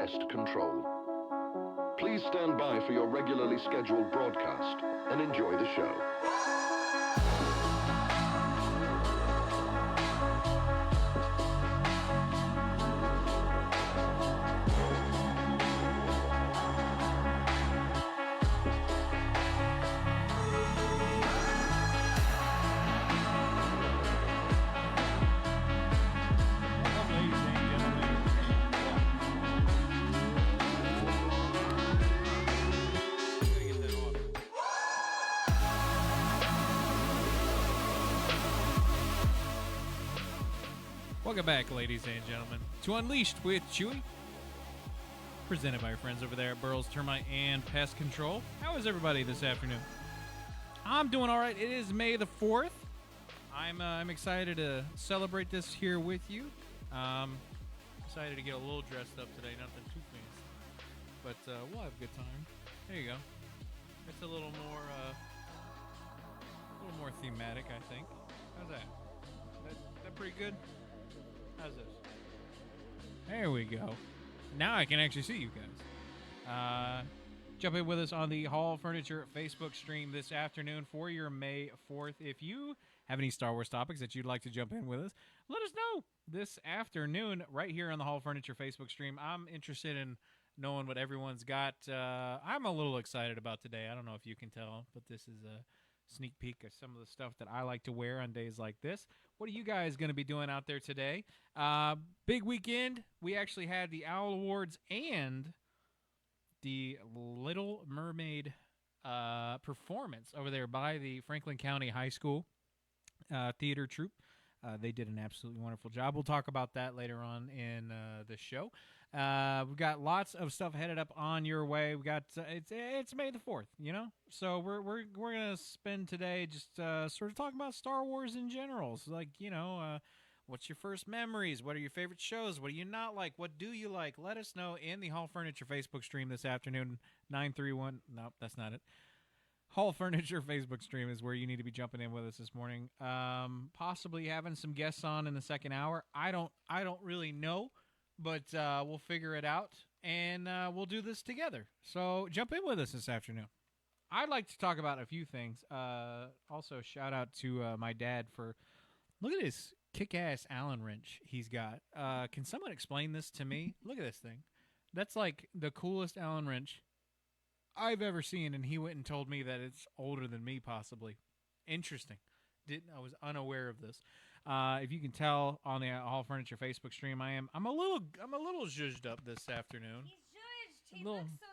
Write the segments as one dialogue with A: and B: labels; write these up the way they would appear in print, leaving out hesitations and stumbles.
A: pest control. Please stand by for your regularly scheduled broadcast and enjoy the show.
B: Welcome back, ladies and gentlemen, to Unleashed with Chewy, presented by our friends over there at Burroughs Termite and Pest Control. How is everybody this afternoon? I'm doing all right. It is May the 4th. I'm excited to celebrate this here with you. Excited to get a little dressed up today, nothing too fancy, but we'll have a good time. There you go. It's a little more thematic, I think. How's that? That pretty good? How's this? There we go. Now I can actually see you guys. Jump in with us on the Hall Furniture Facebook stream this afternoon for your May 4th. If you have any Star Wars topics that you'd like to jump in with us, let us know this afternoon right here on the Hall Furniture Facebook stream. I'm interested in knowing what everyone's got. I'm a little excited about today. I don't know if you can tell, but this is a sneak peek of some of the stuff that I like to wear on days like this. What are you guys going to be doing out there today? Big weekend. We actually had the Owl Awards and the Little Mermaid performance over there by the Franklin County High School theater troupe. They did an absolutely wonderful job. We'll talk about that later on in the show. We've got lots of stuff headed up on your way. We got it's May the 4th, you know, so we're gonna spend today just sort of talking about Star Wars in general. So, like, you know, what's your first memories? What are your favorite shows? What do you not like? What do you like? Let us know in the Hall Furniture Facebook stream this afternoon. 931. Nope, that's not it. Hall Furniture Facebook stream is where you need to be jumping in with us this morning. Possibly having some guests on in the second hour. I don't really know, but we'll figure it out, and we'll do this together. So jump in with us this afternoon. I'd like to talk about a few things. Also, shout out to my dad for, look at this kick-ass Allen wrench he's got. Can someone explain this to me? Look at this thing. That's like the coolest Allen wrench I've ever seen, and he went and told me that it's older than me, possibly. Interesting. I was unaware of this. If you can tell on the Hall Furniture Facebook stream, I'm a little zhuzhed up this afternoon.
C: He's zhuzhed. He looks so.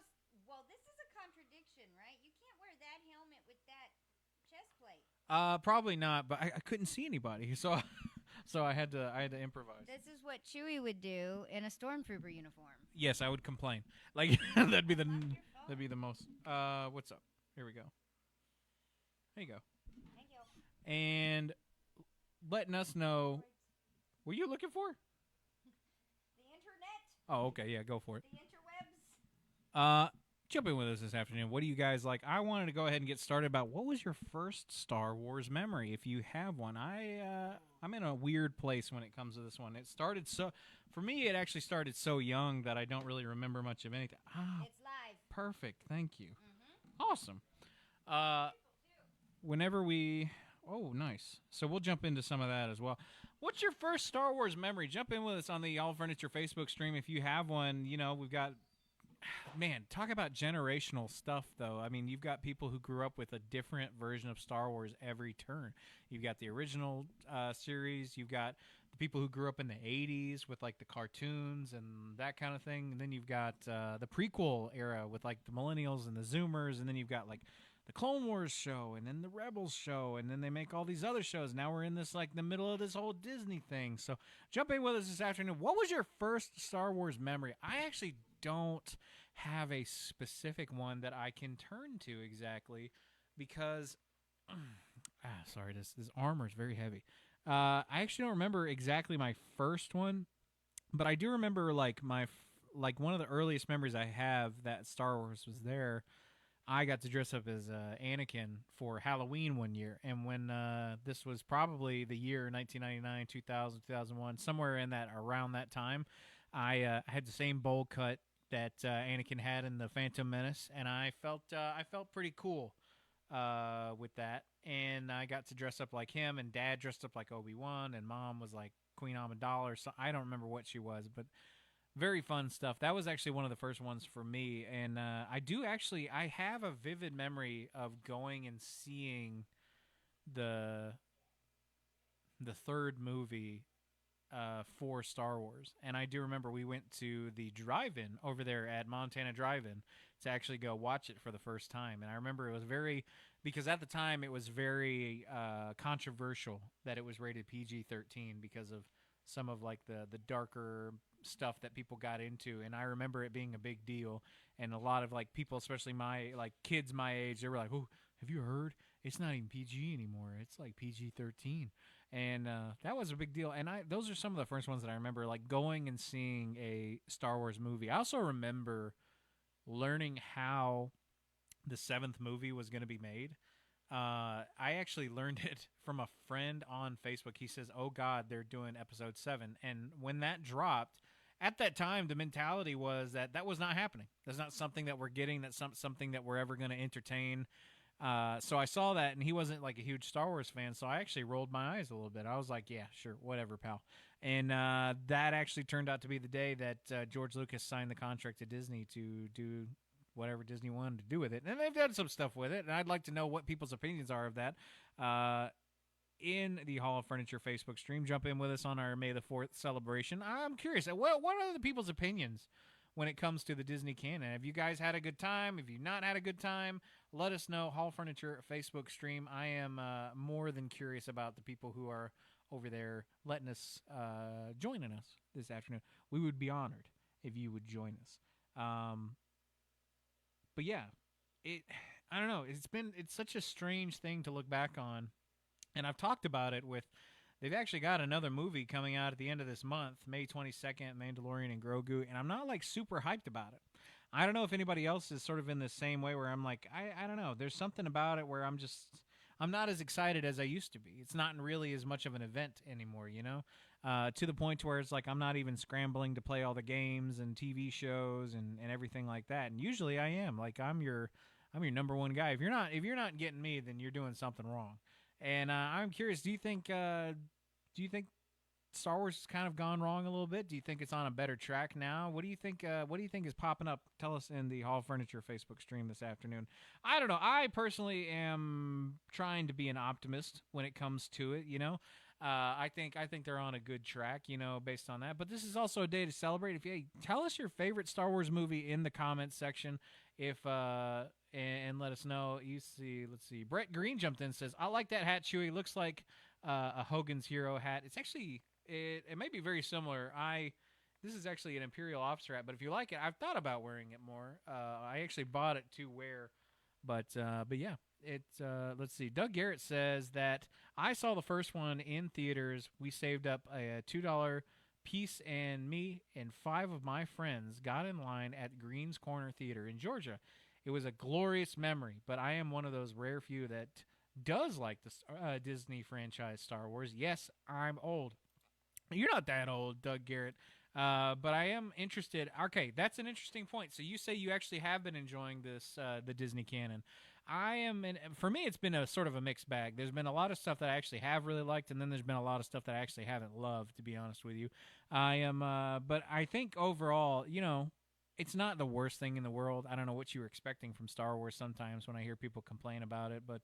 C: Well, this is a contradiction, right? You can't wear that helmet with that chest plate.
B: Probably not, but I couldn't see anybody, so I had to improvise.
C: This is what Chewy would do in a stormtrooper uniform.
B: Yes, I would complain. Like that'd be the most. What's up? Here we go. There you go.
C: Thank you.
B: And letting us know. What are you looking for?
C: The internet.
B: Oh, okay. Yeah, go for it.
C: The interwebs.
B: Jump in with us this afternoon. What do you guys like? I wanted to go ahead and get started about what was your first Star Wars memory, if you have one. I'm in a weird place when it comes to this one. It started for me, it actually started so young that I don't really remember much of anything.
C: It's live.
B: Perfect. Thank you.
C: Mm-hmm.
B: Awesome. Whenever oh, nice. So we'll jump into some of that as well. What's your first Star Wars memory? Jump in with us on the All Furniture Facebook stream if you have one. You know, we've got, man, talk about generational stuff, though. I mean, you've got people who grew up with a different version of Star Wars every turn. You've got the original series. You've got the people who grew up in the 80s with, like, the cartoons and that kind of thing. And then you've got the prequel era with, like, the millennials and the Zoomers. And then you've got, like, the Clone Wars show and then the Rebels show. And then they make all these other shows. Now we're in this, like, the middle of this whole Disney thing. So jump in with us this afternoon. What was your first Star Wars memory? I actually don't have a specific one that I can turn to exactly because sorry, this armor is very heavy. I actually don't remember exactly my first one, but I do remember like one of the earliest memories I have that Star Wars was there. I got to dress up as Anakin for Halloween one year, and when this was probably the year 1999, 2000, 2001, somewhere in that around that time, I had the same bowl cut that Anakin had in the Phantom Menace, and I felt pretty cool with that. And I got to dress up like him, and Dad dressed up like Obi-Wan, and Mom was like Queen Amidala, so I don't remember what she was, but very fun stuff. That was actually one of the first ones for me, and I have a vivid memory of going and seeing the third movie for Star Wars. And I do remember we went to the drive-in over there at Montana Drive-In to actually go watch it for the first time. And I remember it was because at the time it was very controversial that it was rated PG-13 because of some of like the darker stuff that people got into. And I remember it being a big deal. And a lot of like people, especially my like kids my age, they were like, "Oh, have you heard? It's not even PG anymore. It's like PG-13." And that was a big deal. And those are some of the first ones that I remember, like going and seeing a Star Wars movie. I also remember learning how the seventh movie was going to be made. I actually learned it from a friend on Facebook. He says, "Oh God, they're doing episode 7." And when that dropped, at that time, the mentality was that was not happening. That's not something that we're getting. That's something that we're ever going to entertain. So I saw that, and he wasn't like a huge Star Wars fan, so I actually rolled my eyes a little bit. I was like, yeah, sure, whatever, pal. And that actually turned out to be the day that George Lucas signed the contract to Disney to do whatever Disney wanted to do with it. And they've done some stuff with it, and I'd like to know what people's opinions are of that. In the Hall of Furniture Facebook stream, jump in with us on our May the 4th celebration. I'm curious, what are the people's opinions when it comes to the Disney canon? Have you guys had a good time? Have you not had a good time? Let us know. Hall Furniture Facebook stream. I am more than curious about the people who are over there letting us, joining us this afternoon. We would be honored if you would join us. But yeah, I don't know. It's such a strange thing to look back on. And I've talked about it they've actually got another movie coming out at the end of this month, May 22nd, Mandalorian and Grogu, and I'm not like super hyped about it. I don't know if anybody else is sort of in the same way where I'm like, I don't know. There's something about it where I'm not as excited as I used to be. It's not really as much of an event anymore, to the point where it's like I'm not even scrambling to play all the games and TV shows and everything like that. And usually I am. Like I'm your number one guy. If you're not getting me, then you're doing something wrong. And I'm curious, do you think Star Wars has kind of gone wrong a little bit? Do you think it's on a better track now? What do you think is popping up? Tell us in the Hall Furniture Facebook stream this afternoon. I don't know. I personally am trying to be an optimist when it comes to it, I think they're on a good track, based on that. But this is also a day to celebrate. Tell us your favorite Star Wars movie in the comments section. And let us know. Let's see. Brett Green jumped in and says, "I like that hat, Chewy. Looks like a Hogan's Hero hat." It's actually it may be very similar. This is actually an Imperial officer hat, but if you like it, I've thought about wearing it more. I actually bought it to wear, but yeah. Let's see. Doug Garrett says that I saw the first one in theaters. We saved up a $2 piece, and me and 5 of my friends got in line at Green's Corner Theater in Georgia. It was a glorious memory, but I am one of those rare few that does like the Disney franchise Star Wars. Yes, I'm old. You're not that old, Doug Garrett, but I am interested. Okay, that's an interesting point. So you say you actually have been enjoying the Disney canon. For me, it's been a sort of a mixed bag. There's been a lot of stuff that I actually have really liked, and then there's been a lot of stuff that I actually haven't loved, to be honest with you. But I think overall, it's not the worst thing in the world. I don't know what you were expecting from Star Wars sometimes when I hear people complain about it, but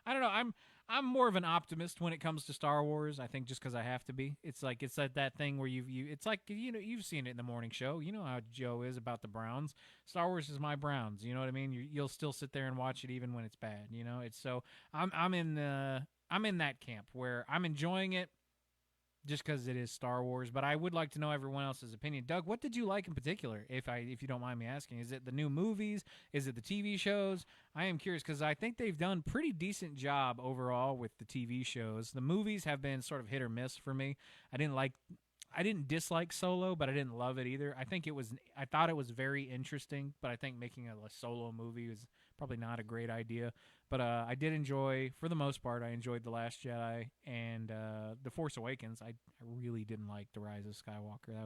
B: I don't know. I'm more of an optimist when it comes to Star Wars. I think just because I have to be. It's like that thing where it's like you've seen it in the morning show. You know how Joe is about the Browns. Star Wars is my Browns. You know what I mean? You'll still sit there and watch it even when it's bad. It's so I'm in that camp where I'm enjoying it. Just because it is Star Wars, but I would like to know everyone else's opinion. Doug, what did you like in particular, if you don't mind me asking? Is it the new movies? Is it the TV shows? I am curious because I think they've done a pretty decent job overall with the TV shows. The movies have been sort of hit or miss for me. I didn't dislike Solo, but I didn't love it either. I thought it was very interesting, but I think making a Solo movie was probably not a great idea. But I did enjoy, for the most part, I enjoyed The Last Jedi and The Force Awakens. I really didn't like The Rise of Skywalker. That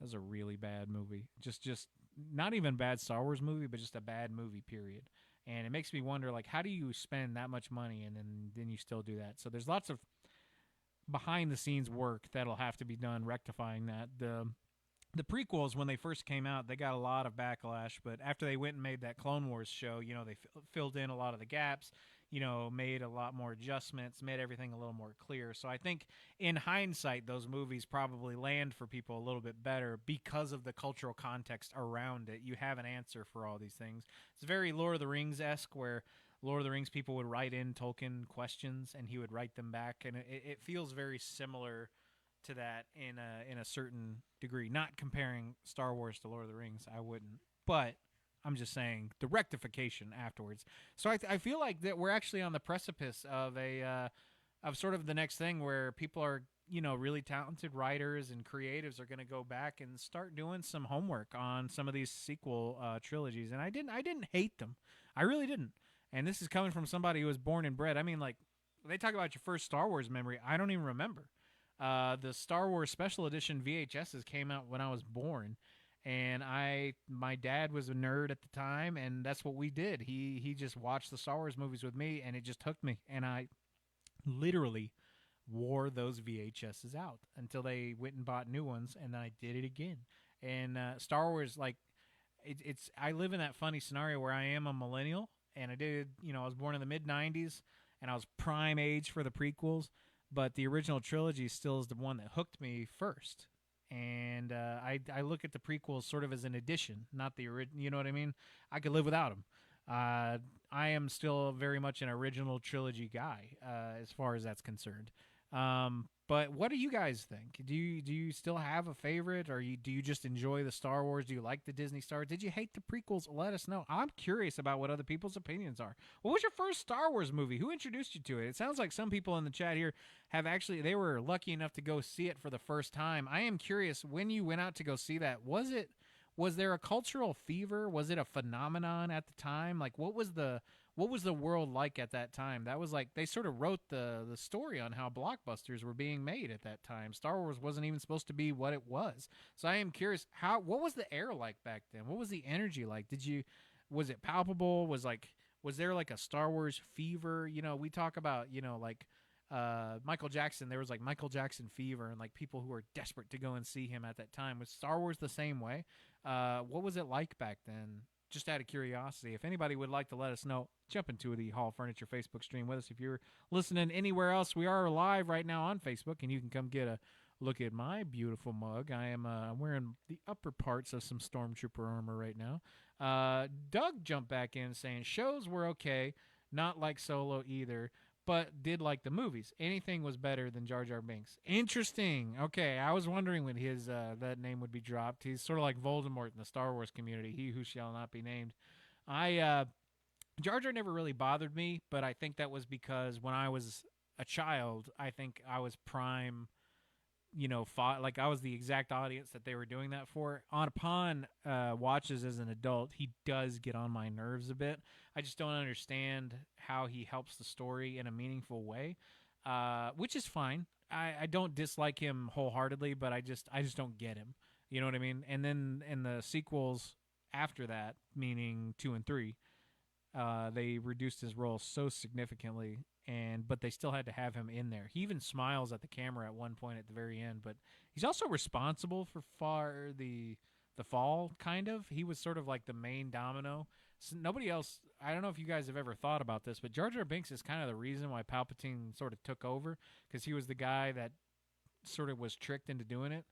B: was a really bad movie. Just not even bad Star Wars movie, but just a bad movie, period. And it makes me wonder, like, how do you spend that much money and then you still do that? So there's lots of behind-the-scenes work that'll have to be done rectifying that. The prequels, when they first came out, they got a lot of backlash, but after they went and made that Clone Wars show, you know, they filled in a lot of the gaps, you know, made a lot more adjustments, made everything a little more clear. So I think in hindsight, those movies probably land for people a little bit better because of the cultural context around it. You have an answer for all these things. It's very Lord of the Rings-esque, where Lord of the Rings people would write in Tolkien questions and he would write them back, and it feels very similar to that in a certain degree. Not comparing Star Wars to Lord of the Rings, I wouldn't, but I'm just saying the rectification afterwards. So I feel like that we're actually on the precipice of of sort of the next thing where people are, you know, really talented writers and creatives are going to go back and start doing some homework on some of these sequel trilogies. And I didn't hate them. I really didn't. And this is coming from somebody who was born and bred. I mean, like, they talk about your first Star Wars memory. I don't even remember. The Star Wars Special Edition VHSs came out when I was born, and my dad was a nerd at the time, and that's what we did. He just watched the Star Wars movies with me, and it just hooked me, and I literally wore those VHSs out until they went and bought new ones, and then I did it again. And Star Wars, like, it's I live in that funny scenario where I am a millennial, and I was born in the mid-'90s, and I was prime age for the prequels. But the original trilogy still is the one that hooked me first. And I look at the prequels sort of as an addition, not the original. You know what I mean? I could live without them. I am still very much an original trilogy guy as far as that's concerned. But what do you guys think? Do you still have a favorite, or do you just enjoy the Star Wars? Do you like the Disney Star? Did you hate the prequels? Let us know. I'm curious about what other people's opinions are. What was your first Star Wars movie? Who introduced you to it? It sounds like some people in the chat here they were lucky enough to go see it for the first time. I am curious, when you went out to go see that, was there a cultural fever? Was it a phenomenon at the time? Like, what was the world like at that time? That was like, they sort of wrote the story on how blockbusters were being made at that time. Star Wars wasn't even supposed to be what it was. So I am curious, what was the air like back then? What was the energy like? Was it palpable? Was there like a Star Wars fever? You know, we talk about, you know, like Michael Jackson. There was like Michael Jackson fever and like people who were desperate to go and see him at that time. Was Star Wars the same way? What was it like back then? Just out of curiosity, if anybody would like to let us know, jump into the Hall Furniture Facebook stream with us. If you're listening anywhere else, we are live right now on Facebook, and you can come get a look at my beautiful mug. I am wearing the upper parts of some Stormtrooper armor right now. Doug jumped back in saying, shows were okay, not like Solo either, but did like the movies. Anything was better than Jar Jar Binks. Interesting. Okay, I was wondering when his that name would be dropped. He's sort of like Voldemort in the Star Wars community, he who shall not be named. Jar Jar never really bothered me, but I think that was because when I was a child, I think I was prime, you know, like I was the exact audience that they were doing that for. Upon watches as an adult, he does get on my nerves a bit. I just don't understand how he helps the story in a meaningful way, which is fine. I don't dislike him wholeheartedly, but I just don't get him. You know what I mean? And then in the sequels after that, meaning 2 and 3, they reduced his role so significantly, but they still had to have him in there. He even smiles at the camera at one point at the very end, but he's also responsible for the fall, kind of. He was sort of like the main domino. So nobody else, I don't know if you guys have ever thought about this, but Jar Jar Binks is kind of the reason why Palpatine sort of took over, because he was the guy that sort of was tricked into doing it.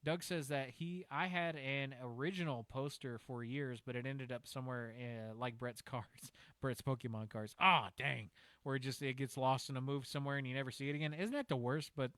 B: Doug says that I had an original poster for years, but it ended up somewhere like Brett's Pokemon cards. Ah, dang. Where it gets lost in a move somewhere and you never see it again. Isn't that the worst? But,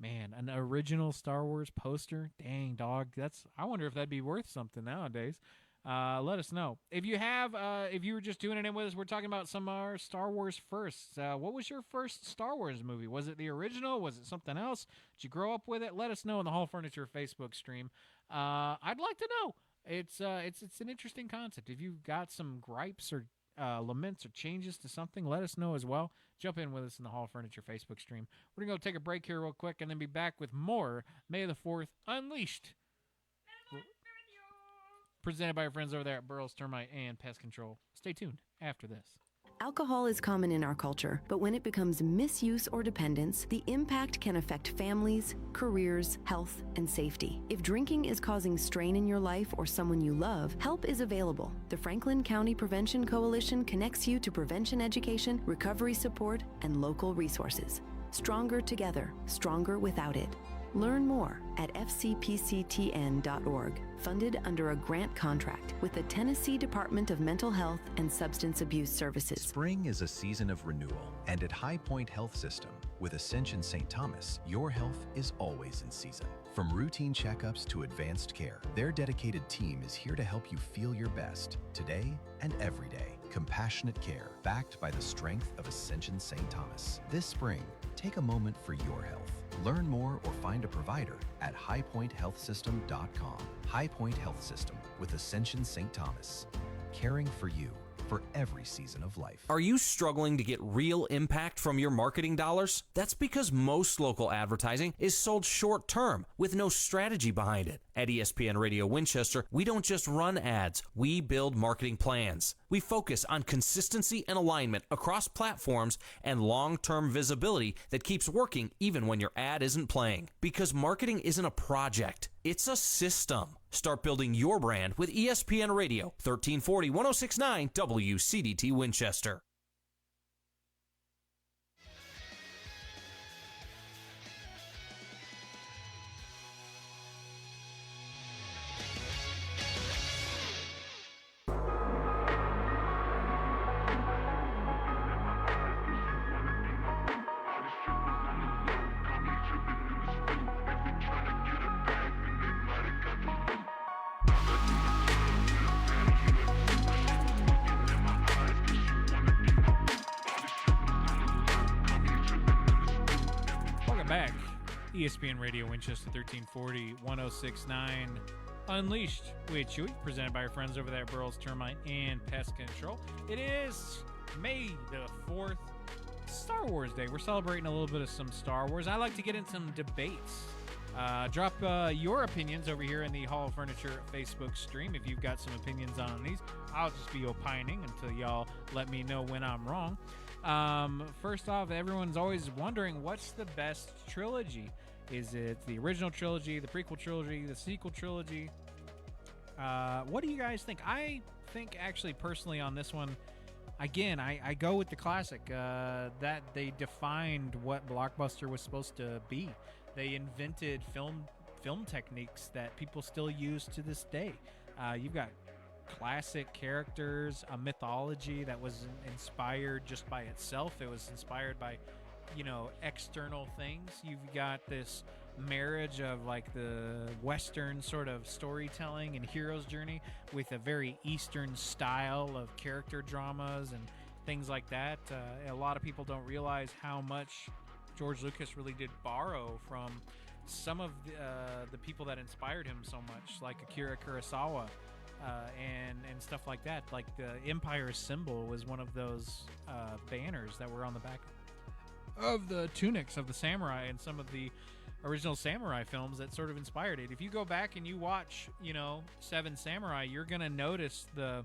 B: man, an original Star Wars poster? Dang, dog. I wonder if that'd be worth something nowadays. Let us know. If you were just tuning in with us, we're talking about some of our Star Wars firsts. What was your first Star Wars movie? Was it the original? Was it something else? Did you grow up with it? Let us know in the Hall Furniture Facebook stream. I'd like to know. It's an interesting concept. If you've got some gripes or laments or changes to something, let us know as well. Jump in with us in the Hall Furniture Facebook stream. We're going to go take a break here real quick and then be back with more May the 4th Unleashed. presented by our friends over there at Burroughs Termite and Pest Control. Stay tuned after this.
D: Alcohol is common in our culture, but when it becomes misuse or dependence, the impact can affect families, careers, health, and safety. If drinking is causing strain in your life or someone you love, help is available. The Franklin County Prevention Coalition connects you to prevention education, recovery support, and local resources. Stronger together, stronger without it. Learn more at fcpctn.org, funded under a grant contract with the Tennessee Department of Mental Health and Substance Abuse Services.
E: Spring is a season of renewal, and at High Point Health System, with Ascension St. Thomas, your health is always in season. From routine checkups to advanced care, their dedicated team is here to help you feel your best, today and every day. Compassionate care, backed by the strength of Ascension St. Thomas. This spring, take a moment for your health. Learn more or find a provider at highpointhealthsystem.com. High Point Health System with Ascension St. Thomas. Caring for you for every season of life.
F: Are you struggling to get real impact from your marketing dollars? That's because most local advertising is sold short term with no strategy behind it. At ESPN Radio Winchester, we don't just run ads, we build marketing plans. We focus on consistency and alignment across platforms and long-term visibility that keeps working even when your ad isn't playing. Because marketing isn't a project, it's a system. Start building your brand with ESPN Radio, 1340 1069 WCDT Winchester.
B: Back. ESPN Radio Winchester 1340 1069 Unleashed with Chewy, presented by our friends over there at Burroughs Termite and Pest Control. It is May the 4th, Star Wars Day. We're celebrating a little bit of some Star Wars. I like to get in some debates. Drop your opinions over here in the Hall of Furniture Facebook stream. If you've got some opinions on these, I'll just be opining until y'all let me know when I'm wrong. First off, everyone's always wondering, what's the best trilogy? Is it the original trilogy, the prequel trilogy, the sequel trilogy? What do you guys think? I think, actually, personally, on this one, again, I go with the classic, that they defined what Blockbuster was supposed to be. They invented film techniques that people still use to this day. You've got classic characters, a mythology that was inspired just by itself. It was inspired by, external things. You've got this marriage of like the Western sort of storytelling and hero's journey with a very Eastern style of character dramas and things like that. A lot of people don't realize how much George Lucas really did borrow from some of the people that inspired him so much, like Akira Kurosawa. And stuff like that. Like the Empire symbol was one of those banners that were on the back of the tunics of the samurai and some of the original samurai films that sort of inspired it. If you go back and you watch, Seven Samurai, you're going to notice the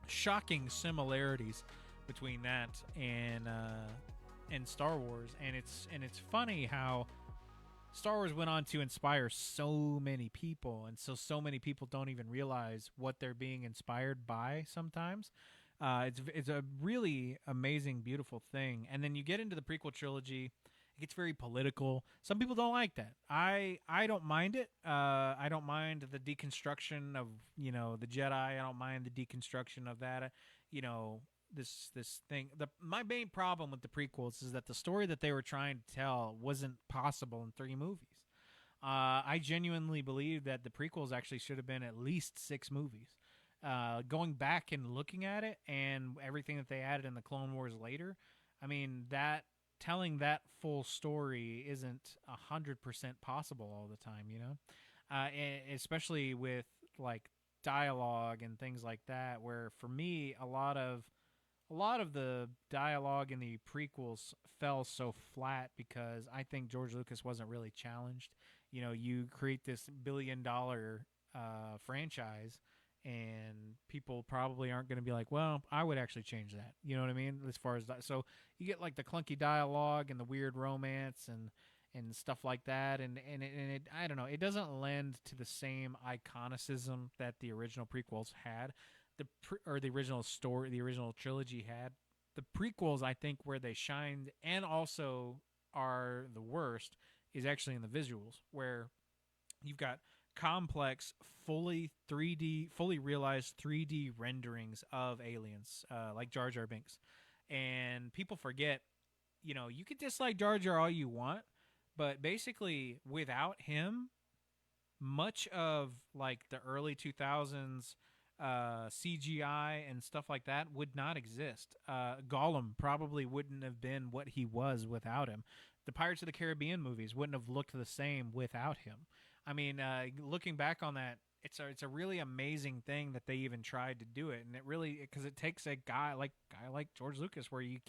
B: shocking similarities between that and Star Wars. And it's funny how Star Wars went on to inspire so many people, and so many people don't even realize what they're being inspired by sometimes. It's a really amazing, beautiful thing. And then you get into the prequel trilogy, it gets very political. Some people don't like that. I don't mind it. I don't mind the deconstruction of, the Jedi. I don't mind the deconstruction of that, this thing. My main problem with the prequels is that the story that they were trying to tell wasn't possible in 3 movies. I genuinely believe that the prequels actually should have been at least 6 movies. Going back and looking at it and everything that they added in the Clone Wars later, I mean, that telling that full story isn't 100% possible all the time, especially with like dialogue and things like that, where for me, a lot of the dialogue in the prequels fell so flat because I think George Lucas wasn't really challenged. You create this billion-dollar franchise, and people probably aren't going to be like, well, I would actually change that. You know what I mean? As far as that. So you get like the clunky dialogue and the weird romance and stuff like that. And it, I don't know, it doesn't lend to the same iconicism that the original prequels had, or the original story, the original trilogy had. The prequels, I think, where they shined and also are the worst is actually in the visuals, where you've got complex, fully realized 3D renderings of aliens, like Jar Jar Binks. And people forget, you could dislike Jar Jar all you want, but basically without him, much of like the early 2000s CGI and stuff like that would not exist. Gollum probably wouldn't have been what he was without him. The Pirates of the Caribbean movies wouldn't have looked the same without him. I mean, looking back on that, it's a really amazing thing that they even tried to do it, and it really, because it takes a guy like George Lucas, where he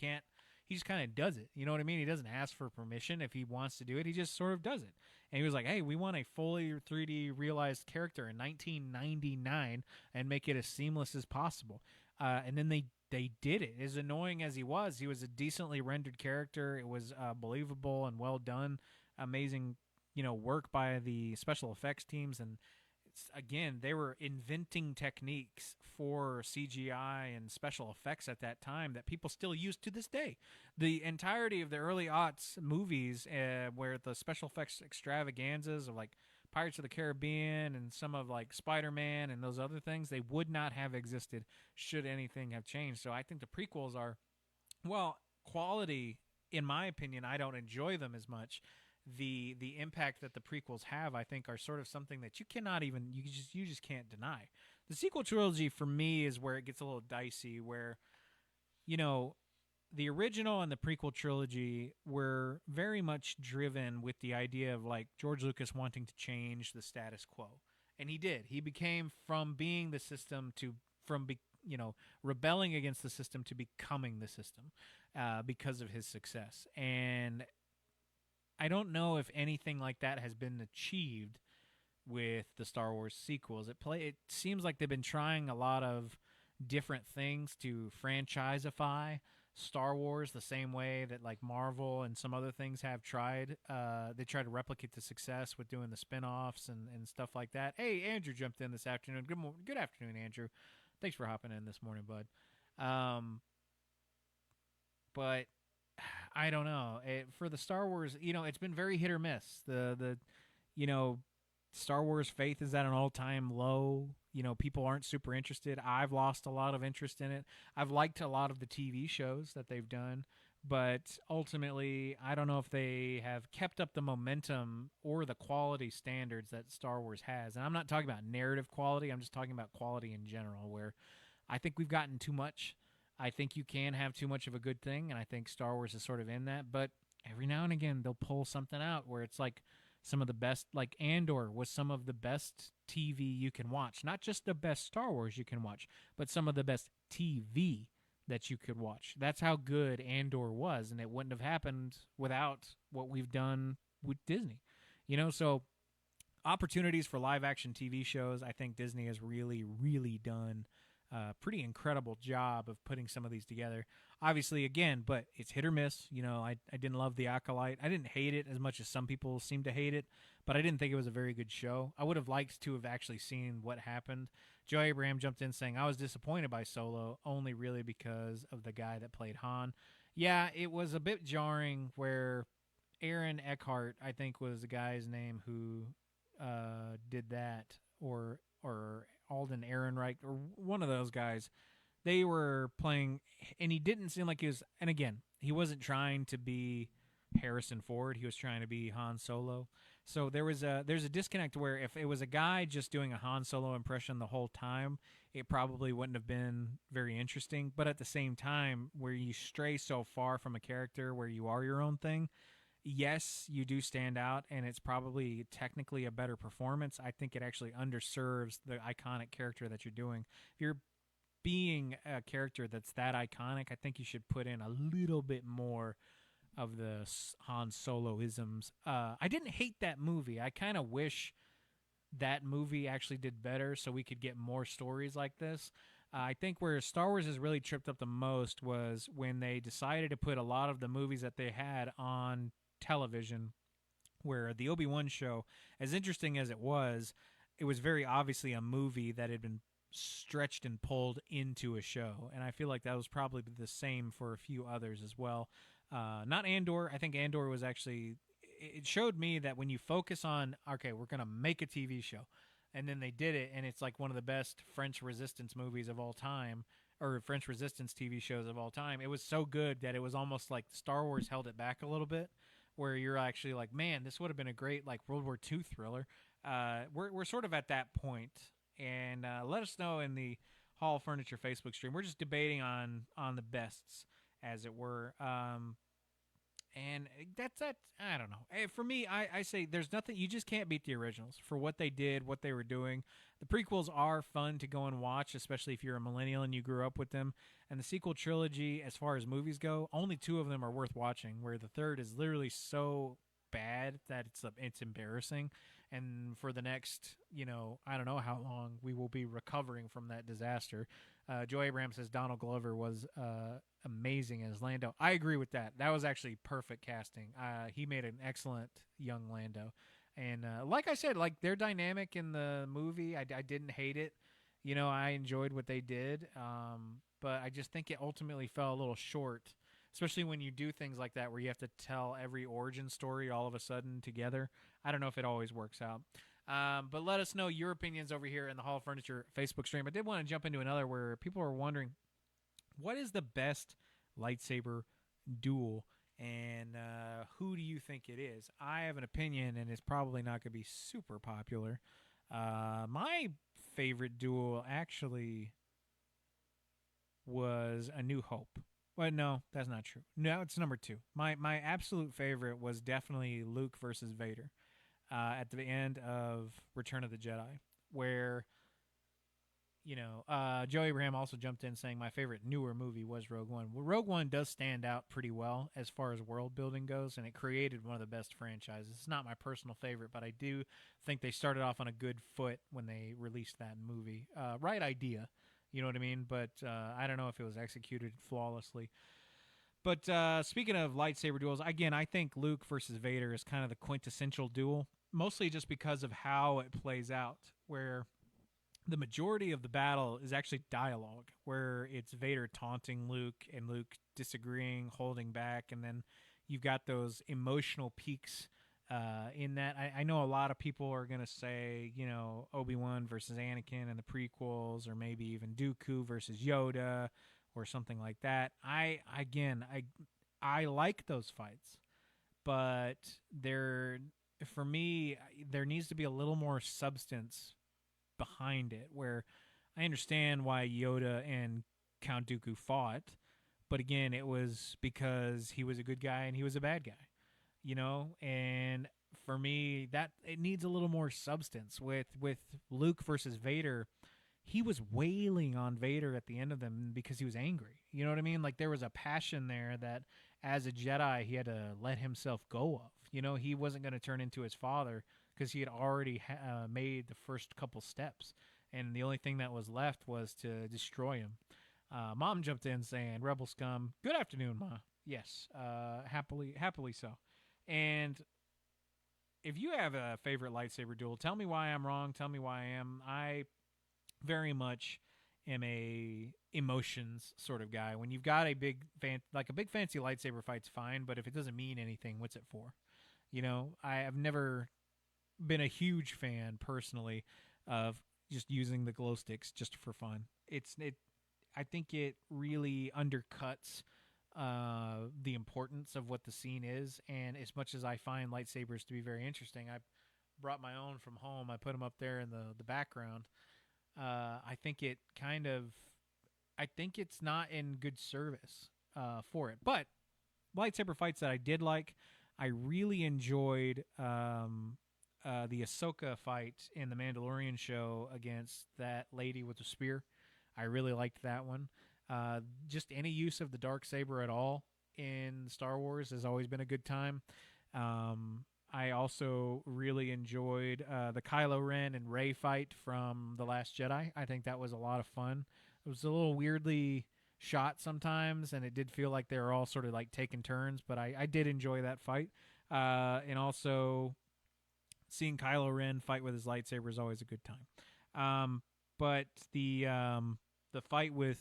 B: just kind of does it. You know what I mean? He doesn't ask for permission if he wants to do it. He just sort of does it. And he was like, hey, we want a fully 3D realized character in 1999 and make it as seamless as possible. And then they did it. As annoying as he was a decently rendered character. It was believable and well done. Amazing, work by the special effects teams. And again, they were inventing techniques for CGI and special effects at that time that people still use to this day. The entirety of the early aughts movies, where the special effects extravaganzas of like Pirates of the Caribbean and some of like Spider-Man and those other things, they would not have existed should anything have changed. So I think the prequels are, well, quality, in my opinion. I don't enjoy them as much. The impact that the prequels have, I think, are sort of something that you just can't deny. The sequel trilogy for me is where it gets a little dicey, where the original and the prequel trilogy were very much driven with the idea of like George Lucas wanting to change the status quo, and he did. He became from being the system rebelling against the system to becoming the system, because of his success. And I don't know if anything like that has been achieved with the Star Wars sequels. It seems like they've been trying a lot of different things to franchiseify Star Wars the same way that like Marvel and some other things have tried. They try to replicate the success with doing the spin-offs and stuff like that. Hey, Andrew jumped in this afternoon. Good afternoon, Andrew. Thanks for hopping in this morning, bud. But I don't know. For the Star Wars, it's been very hit or miss. The Star Wars faith is at an all-time low. People aren't super interested. I've lost a lot of interest in it. I've liked a lot of the TV shows that they've done, but ultimately, I don't know if they have kept up the momentum or the quality standards that Star Wars has. And I'm not talking about narrative quality. I'm just talking about quality in general, where I think we've gotten too much. I think you can have too much of a good thing, and I think Star Wars is sort of in that. But every now and again, they'll pull something out where it's like some of the best, like Andor was some of the best TV you can watch. Not just the best Star Wars you can watch, but some of the best TV that you could watch. That's how good Andor was, and it wouldn't have happened without what we've done with Disney. So opportunities for live-action TV shows, I think Disney has really, really done pretty incredible job of putting some of these together. Obviously, again, but it's hit or miss. I didn't love The Acolyte. I didn't hate it as much as some people seem to hate it, but I didn't think it was a very good show. I would have liked to have actually seen what happened. Joe Abraham jumped in saying, I was disappointed by Solo, only really because of the guy that played Han. Yeah, it was a bit jarring where Aaron Eckhart, I think was the guy's name who did that, or Alden Ehrenreich, or one of those guys. They were playing, and he didn't seem like he was, and again, he wasn't trying to be Harrison Ford. He was trying to be Han Solo. So there's a disconnect where if it was a guy just doing a Han Solo impression the whole time, it probably wouldn't have been very interesting. But at the same time, where you stray so far from a character where you are your own thing, yes, you do stand out, and it's probably technically a better performance. I think it actually underserves the iconic character that you're doing. If you're being a character that's that iconic, I think you should put in a little bit more of the Han Solo-isms. I didn't hate that movie. I kind of wish that movie actually did better so we could get more stories like this. I think where Star Wars has really tripped up the most was when they decided to put a lot of the movies that they had on television, where the Obi-Wan show, as interesting as it was very obviously a movie that had been stretched and pulled into a show. And I feel like that was probably the same for a few others as well. Not Andor. I think Andor was actually, it showed me that when you focus on, okay, we're going to make a TV show, and then they did it, and it's like one of the best French Resistance movies of all time, or French Resistance TV shows of all time. It was so good that it was almost like Star Wars held it back a little bit, where you're actually like, man, this would have been a great like World War II thriller. We're sort of at that point, and let us know in the Hall of Furniture Facebook stream. We're just debating on the bests, as it were. And that's that. I don't know. For me, I say there's nothing. You just can't beat the originals for what they did, what they were doing. The prequels are fun to go and watch, especially if you're a millennial and you grew up with them. And the sequel trilogy, as far as movies go, only 2 of them are worth watching, where the third is literally so bad that it's embarrassing. And for the next, I don't know how long we will be recovering from that disaster. Joe Abraham says Donald Glover was amazing as Lando. I agree with that. That was actually perfect casting. He made an excellent young Lando. And like I said, like their dynamic in the movie, I didn't hate it. I enjoyed what they did. But I just think it ultimately fell a little short, especially when you do things like that where you have to tell every origin story all of a sudden together. I don't know if it always works out. But let us know your opinions over here in the Hall of Furniture Facebook stream. I did want to jump into another where people are wondering, what is the best lightsaber duel, and who do you think it is? I have an opinion, and it's probably not going to be super popular. My favorite duel actually was A New Hope. Well, no, that's not true. No, it's number 2. My absolute favorite was definitely Luke versus Vader at the end of Return of the Jedi, where, Joe Abraham also jumped in saying my favorite newer movie was Rogue One. Well, Rogue One does stand out pretty well as far as world building goes, and it created one of the best franchises. It's not my personal favorite, but I do think they started off on a good foot when they released that movie. Right idea. You know what I mean? But I don't know if it was executed flawlessly. But speaking of lightsaber duels, again, I think Luke versus Vader is kind of the quintessential duel, mostly just because of how it plays out, where the majority of the battle is actually dialogue, where it's Vader taunting Luke and Luke disagreeing, holding back, and then you've got those emotional peaks in that. I know a lot of people are going to say, Obi-Wan versus Anakin in the prequels, or maybe even Dooku versus Yoda or something like that. I like those fights, but for me, there needs to be a little more substance behind it, where I understand why Yoda and Count Dooku fought, but again, it was because he was a good guy and he was a bad guy, and for me, that it needs a little more substance. With Luke versus Vader, he was wailing on Vader at the end of them because he was angry. You know what I mean? Like there was a passion there that as a Jedi, he had to let himself go of. He wasn't going to turn into his father because he had already made the first couple steps. And the only thing that was left was to destroy him. Mom jumped in saying, Rebel scum. Good afternoon, Ma. Yes, happily so. And if you have a favorite lightsaber duel, tell me why I'm wrong. Tell me why I am. I very much am a emotions sort of guy. When you've got a big fancy lightsaber fight's fine, but if it doesn't mean anything, what's it for? I have never been a huge fan personally of just using the glow sticks just for fun. I think it really undercuts the importance of what the scene is. And as much as I find lightsabers to be very interesting, I brought my own from home. I put them up there in the background. I think it's not in good service for it. But lightsaber fights that I did like, I really enjoyed the Ahsoka fight in the Mandalorian show against that lady with the spear. I really liked that one. Just any use of the dark saber at all in Star Wars has always been a good time. I also really enjoyed the Kylo Ren and Rey fight from The Last Jedi. I think that was a lot of fun. It was a little weirdly shot sometimes, and it did feel like they were all sort of like taking turns, but I did enjoy that fight. And also seeing Kylo Ren fight with his lightsaber is always a good time. But the fight with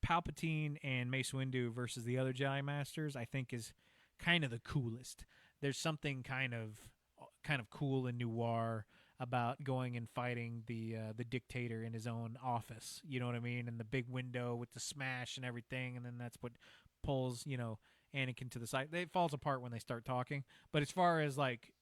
B: Palpatine and Mace Windu versus the other Jedi Masters, I think, is kind of the coolest. There's something kind of cool and noir about going and fighting the dictator in his own office. You know what I mean? And the big window with the smash and everything, and then that's what pulls Anakin to the side. It falls apart when they start talking. But as far as like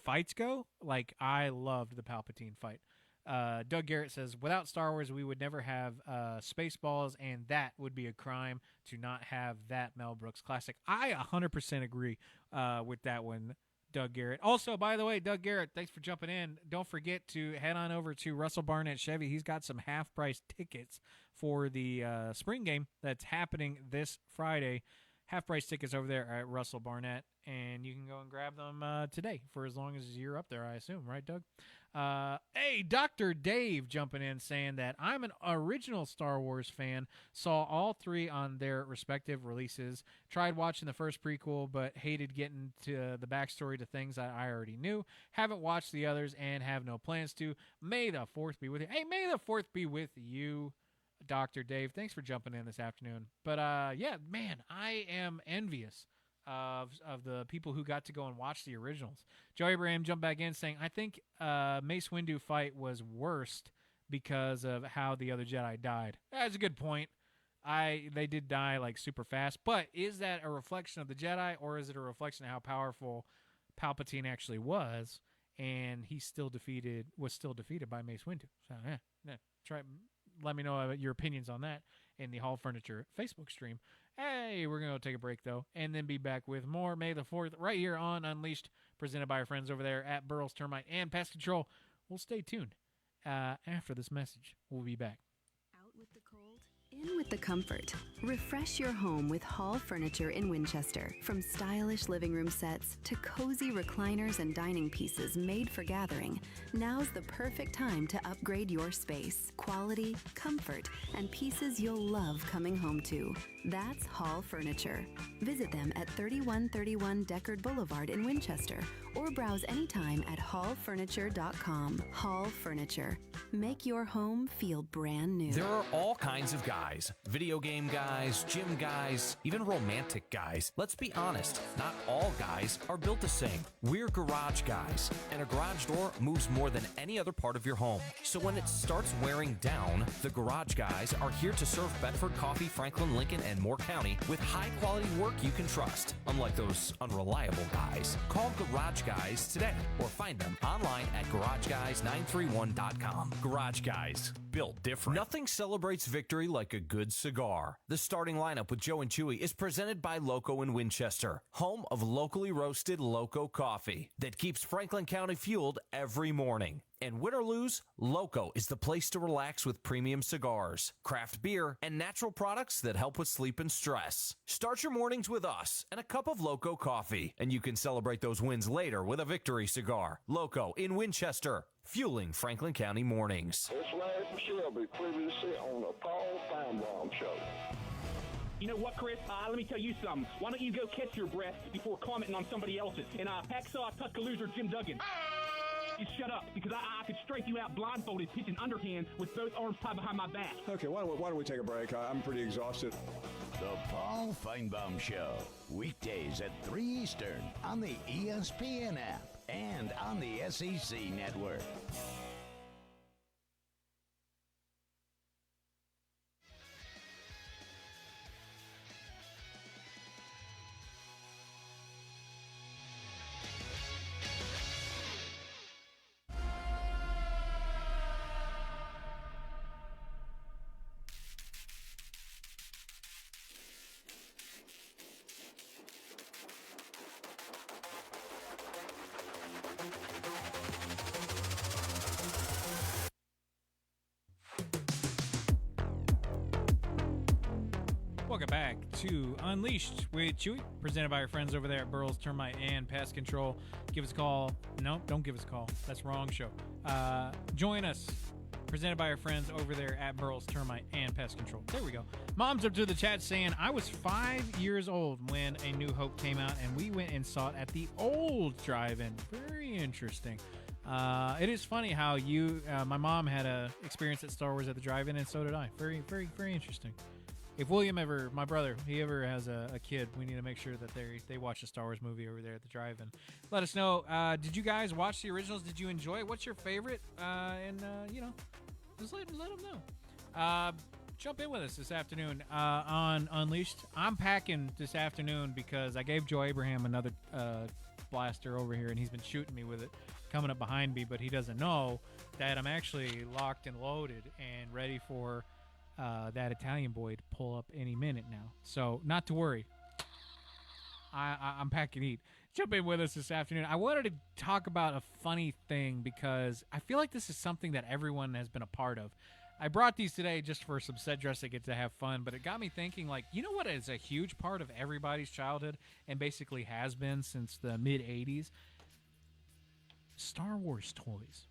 B: fights go, like I loved the Palpatine fight. Doug Garrett says, without Star Wars, we would never have Spaceballs, and that would be a crime to not have that Mel Brooks classic. I 100% agree with that one, Doug Garrett. Also, by the way, Doug Garrett, thanks for jumping in. Don't forget to head on over to Russell Barnett Chevy. He's got some half-price tickets for the spring game that's happening this Friday. Half-price tickets over there at Russell Barnett, and you can go and grab them today for as long as you're up there, I assume. Right, Doug? Hey, Dr. Dave jumping in saying that I'm an original Star Wars fan, saw all three on their respective releases, tried watching the first prequel, but hated getting to the backstory to things that I already knew, haven't watched the others, and have no plans to. May the 4th be with you. Hey, may the 4th be with you, Dr. Dave. Thanks for jumping in this afternoon. But, yeah, man, I am envious of the people who got to go and watch the originals. Joe Abraham jumped back in saying, I think Mace Windu fight was worst because of how the other Jedi died. That's a good point. They did die like super fast, but is that a reflection of the Jedi, or is it a reflection of how powerful Palpatine actually was, and was still defeated by Mace Windu? So let me know your opinions on that in the Hall Furniture Facebook stream. Hey, we're going to take a break, though, and then be back with more May the 4th right here on Unleashed, presented by our friends over there at Burrell's Termite and Pest Control. Well, stay tuned. After this message, we'll be back.
D: Out with the cold, in with the comfort. Refresh your home with Hall Furniture in Winchester. From stylish living room sets to cozy recliners and dining pieces made for gathering, now's the perfect time to upgrade your space. Quality, comfort, and pieces you'll love coming home to. That's Hall Furniture. Visit them at 3131 Deckard Boulevard in Winchester, or browse anytime at hallfurniture.com. Hall Furniture. Make your home feel brand new.
F: There are all kinds of guys. Video game guys, gym guys, even romantic guys. Let's be honest, not all guys are built the same. We're garage guys, and a garage door moves more than any other part of your home. So when it starts wearing down, the garage guys are here to serve Bedford, Coffee, Franklin, Lincoln, and Moore County with high-quality work you can trust. Unlike those unreliable guys, call Garage Guys today or find them online at garageguys931.com. Garage Guys, built different. Nothing celebrates victory like a good cigar. The starting lineup with Joe and Chewy is presented by Loco in Winchester, home of locally roasted Loco coffee that keeps Franklin County fueled every morning. And win or lose, Loco is the place to relax with premium cigars, craft beer, and natural products that help with sleep and stress. Start your mornings with us and a cup of Loco coffee, and you can celebrate those wins later with a victory cigar. Loco in Winchester, fueling Franklin County mornings.
A: It's Larry from Shelby, previously on the Paul Feinbaum Show.
G: You know what, Chris? Let me tell you something. Why don't you go catch your breath before commenting on somebody else's? And Hacksaw Tuscaloosa Jim Duggan. You shut up, because I could strike you out blindfolded, pitching underhand with both arms tied behind my back.
H: Okay, why don't we take a break? I'm pretty exhausted.
I: The Paul Feinbaum Show, weekdays at 3 Eastern on the ESPN app and on the SEC network.
B: Welcome back to Unleashed with Chewy, presented by our friends over there at Burroughs Termite and Pest Control. Give us a call. No, don't give us a call. That's the wrong show. Join us, presented by our friends over there at Burroughs Termite and Pest Control. There we go. Mom's up to the chat saying, I was 5 years old when A New Hope came out, and we went and saw it at the old drive-in. Very interesting. It is funny how my mom had a experience at Star Wars at the drive-in, and so did I. Very, very, very interesting. If William ever, my brother, he ever has a kid, we need to make sure that they watch a Star Wars movie over there at the drive-in. Let us know. Did you guys watch the originals? Did you enjoy it? What's your favorite? Just let them know. Jump in with us this afternoon on Unleashed. I'm packing this afternoon because I gave Joe Abraham another blaster over here, and he's been shooting me with it coming up behind me, but he doesn't know that I'm actually locked and loaded and ready for that Italian boy to pull up any minute now. So not to worry. I'm packing heat. Jump in with us this afternoon. I wanted to talk about a funny thing because I feel like this is something that everyone has been a part of. I brought these today just for some set dress to get to have fun, but it got me thinking, like, you know what is a huge part of everybody's childhood and basically has been since the mid-'80s? Star Wars toys.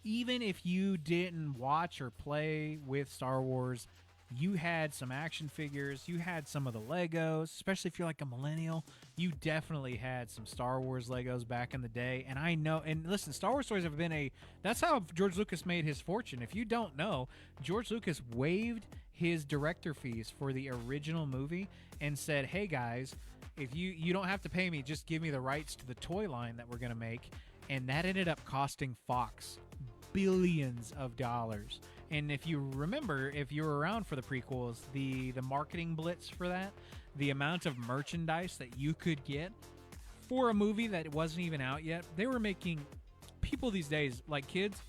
B: Even if you didn't watch or play with Star Wars, you had some action figures, you had some of the Legos, especially if you're like a millennial, you definitely had some Star Wars Legos back in the day. And I know, and listen, Star Wars toys have been that's how George Lucas made his fortune. If you don't know, George Lucas waived his director fees for the original movie and said, hey guys, if you don't have to pay me, just give me the rights to the toy line that we're going to make. And that ended up costing Fox billions of dollars. And if you remember, if you were around for the prequels, the marketing blitz for that, the amount of merchandise that you could get for a movie that wasn't even out yet, they were making, people these days, like kids,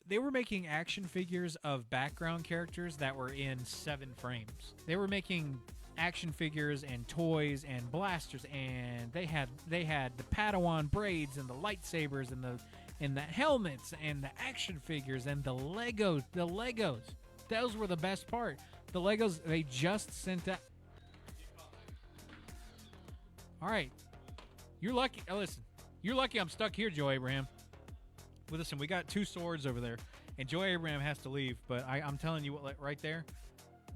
B: they were making action figures of background characters that were in 7 frames. They were making action figures and toys and blasters, and they had the Padawan braids and the lightsabers and the helmets and the action figures and the Legos. Those were the best part. The Legos, they just sent out. All right. You're lucky. Listen, you're lucky I'm stuck here, Joe Abraham. Well, listen, we got 2 swords over there, and Joe Abraham has to leave, but I'm telling you what, right there,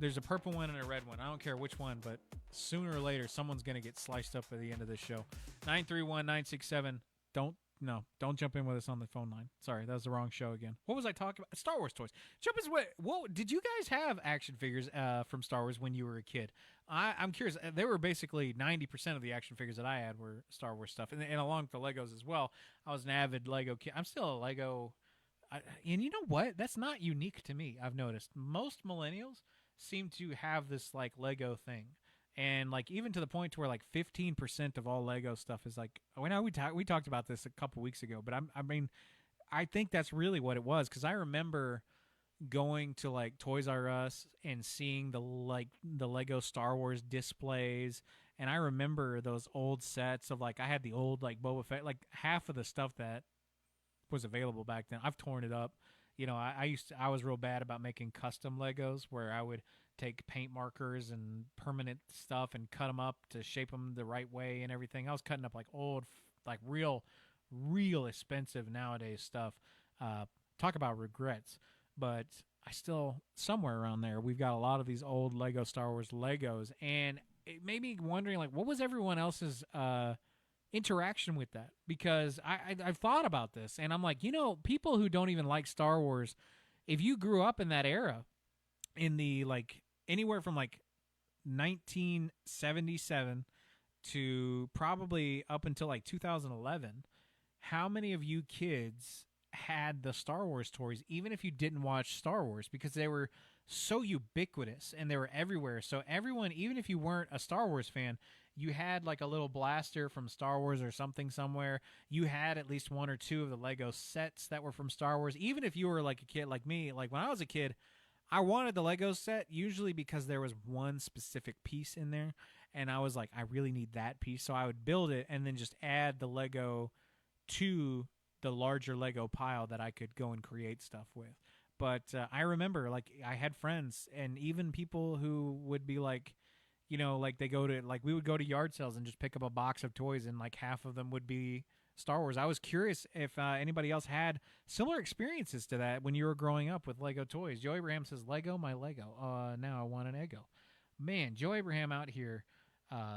B: there's a purple one and a red one. I don't care which one, but sooner or later, someone's going to get sliced up at the end of this show. 931-967. Don't jump in with us on the phone line. Sorry, that was the wrong show again. What was I talking about? Star Wars toys. Jump in. What did you guys have action figures from Star Wars when you were a kid? I'm curious. They were basically 90% of the action figures that I had were Star Wars stuff, and along with the Legos as well. I was an avid Lego kid. I'm still a Lego. And you know what? That's not unique to me. I've noticed most millennials seem to have this like Lego thing. And like even to the point to where like 15% of all Lego stuff is like, we talked about this a couple weeks ago, but I think that's really what it was, because I remember going to like Toys R Us and seeing the Lego Star Wars displays, and I remember those old sets of like I had the old like Boba Fett, like half of the stuff that was available back then. I've torn it up. You know, I was real bad about making custom Legos where I would take paint markers and permanent stuff and cut them up to shape them the right way and everything. I was cutting up like old, like real expensive nowadays stuff. Talk about regrets. But I still, somewhere around there, we've got a lot of these old Lego Star Wars Legos. And it made me wondering, like, what was everyone else's interaction with that? Because I've thought about this, and I'm like, you know, people who don't even like Star Wars, if you grew up in that era, in the like anywhere from like 1977 to probably up until like 2011, how many of you kids had the Star Wars toys, even if you didn't watch Star Wars, because they were so ubiquitous and they were everywhere? So everyone, even if you weren't a Star Wars fan, you had like a little blaster from Star Wars or something somewhere. You had at least 1 or 2 of the Lego sets that were from Star Wars. Even if you were like a kid like me, like when I was a kid, I wanted the Lego set usually because there was one specific piece in there, and I was like, I really need that piece. So I would build it and then just add the Lego to the larger Lego pile that I could go and create stuff with. But I remember, like, I had friends and even people who would be like, you know, like they go to, like, we would go to yard sales and just pick up a box of toys, and like half of them would be Star Wars. I was curious if anybody else had similar experiences to that when you were growing up with Lego toys. Joe Abraham says, Lego, my Lego. Now I want an Eggo. Man, Joe Abraham out here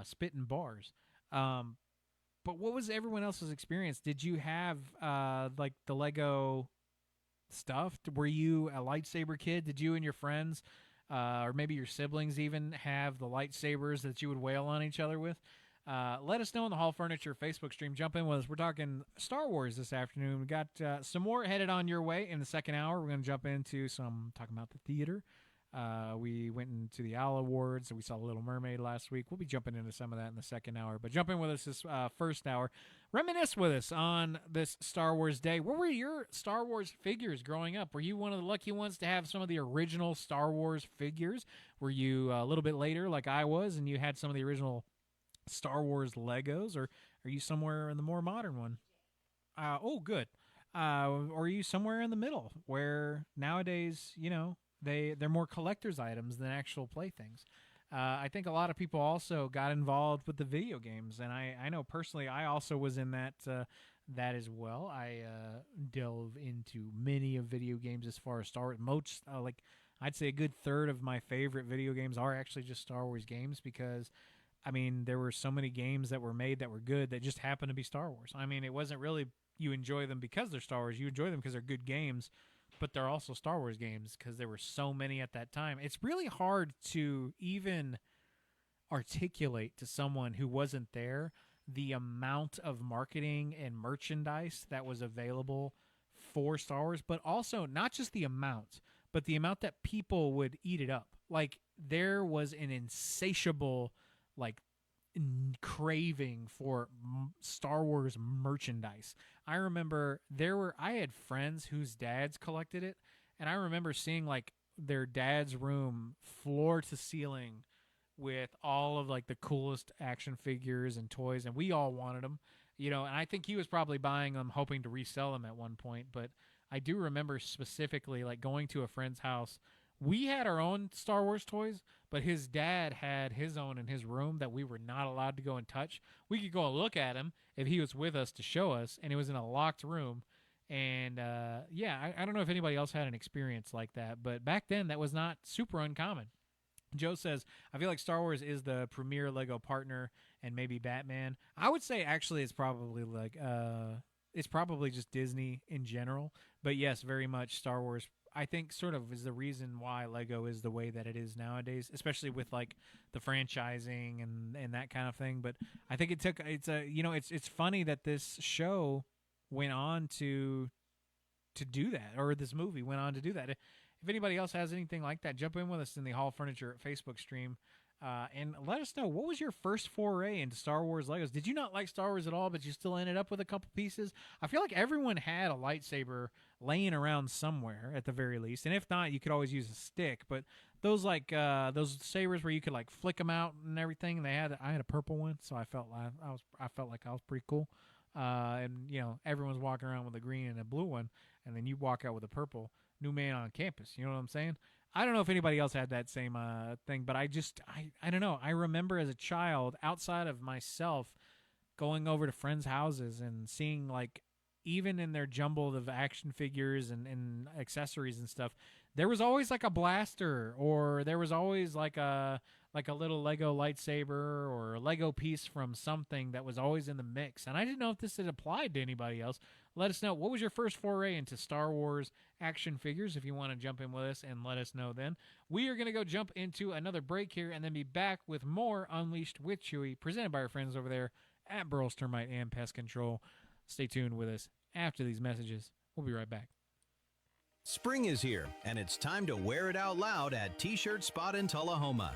B: spitting bars. But what was everyone else's experience? Did you have like the Lego stuff? Were you a lightsaber kid? Did you and your friends or maybe your siblings even have the lightsabers that you would wail on each other with? Let us know on the Hall Furniture Facebook stream. Jump in with us. We're talking Star Wars this afternoon. We got some more headed on your way in the second hour. We're going to jump into some talking about the theater. We went into the Owl Awards, and we saw Little Mermaid last week. We'll be jumping into some of that in the second hour. But jump in with us this first hour. Reminisce with us on this Star Wars day. What were your Star Wars figures growing up? Were you one of the lucky ones to have some of the original Star Wars figures? Were you a little bit later like I was, and you had some of the original Star Wars Legos, or are you somewhere in the more modern one? Good. Or are you somewhere in the middle where nowadays, you know, they're more collector's items than actual playthings? I think a lot of people also got involved with the video games, and I know personally I also was in that as well. I delve into many of video games as far as Star Wars. Most, like I'd say a good third of my favorite video games are actually just Star Wars games because, I mean, there were so many games that were made that were good that just happened to be Star Wars. I mean, it wasn't really you enjoy them because they're Star Wars. You enjoy them because they're good games, but they're also Star Wars games because there were so many at that time. It's really hard to even articulate to someone who wasn't there the amount of marketing and merchandise that was available for Star Wars, but also not just the amount, but the amount that people would eat it up. Like, there was an insatiable, like, craving for Star Wars merchandise. I remember I had friends whose dads collected it, and I remember seeing like their dad's room floor to ceiling with all of like the coolest action figures and toys, and we all wanted them, you know, and I think he was probably buying them hoping to resell them at one point. But I do remember specifically like going to a friend's house. We had our own Star Wars toys, but his dad had his own in his room that we were not allowed to go and touch. We could go and look at him if he was with us to show us, and it was in a locked room. And, I don't know if anybody else had an experience like that, but back then that was not super uncommon. Joe says, I feel like Star Wars is the premier Lego partner and maybe Batman. I would say actually it's probably like it's probably just Disney in general. But yes, very much Star Wars, I think, sort of is the reason why Lego is the way that it is nowadays, especially with like the franchising and that kind of thing. But I think it's funny that this show went on to do that, or this movie went on to do that. If anybody else has anything like that, jump in with us in the Hall Furniture Facebook stream and let us know, what was your first foray into Star Wars Legos? Did you not like Star Wars at all, but you still ended up with a couple pieces? I feel like everyone had a lightsaber laying around somewhere at the very least, and if not, you could always use a stick. But those those sabers where you could like flick them out and everything, I had a purple one, so I felt like I was pretty cool. And you know, everyone's walking around with a green and a blue one, and then you walk out with a purple. New man on campus, you know what I'm saying? I don't know if anybody else had that same thing, but I don't know. I remember as a child, outside of myself, going over to friends' houses and seeing, like, even in their jumble of action figures and accessories and stuff, there was always like a blaster, or there was always like a little Lego lightsaber or a Lego piece from something that was always in the mix. And I didn't know if this had applied to anybody else. Let us know. What was your first foray into Star Wars action figures? If you want to jump in with us and let us know then. We are going to go jump into another break here and then be back with more Unleashed with Chewy, presented by our friends over there at Burroughs Termite and Pest Control. Stay tuned with us after these messages. We'll be right back.
E: Spring is here, and it's time to wear it out loud at T-Shirt Spot in Tullahoma.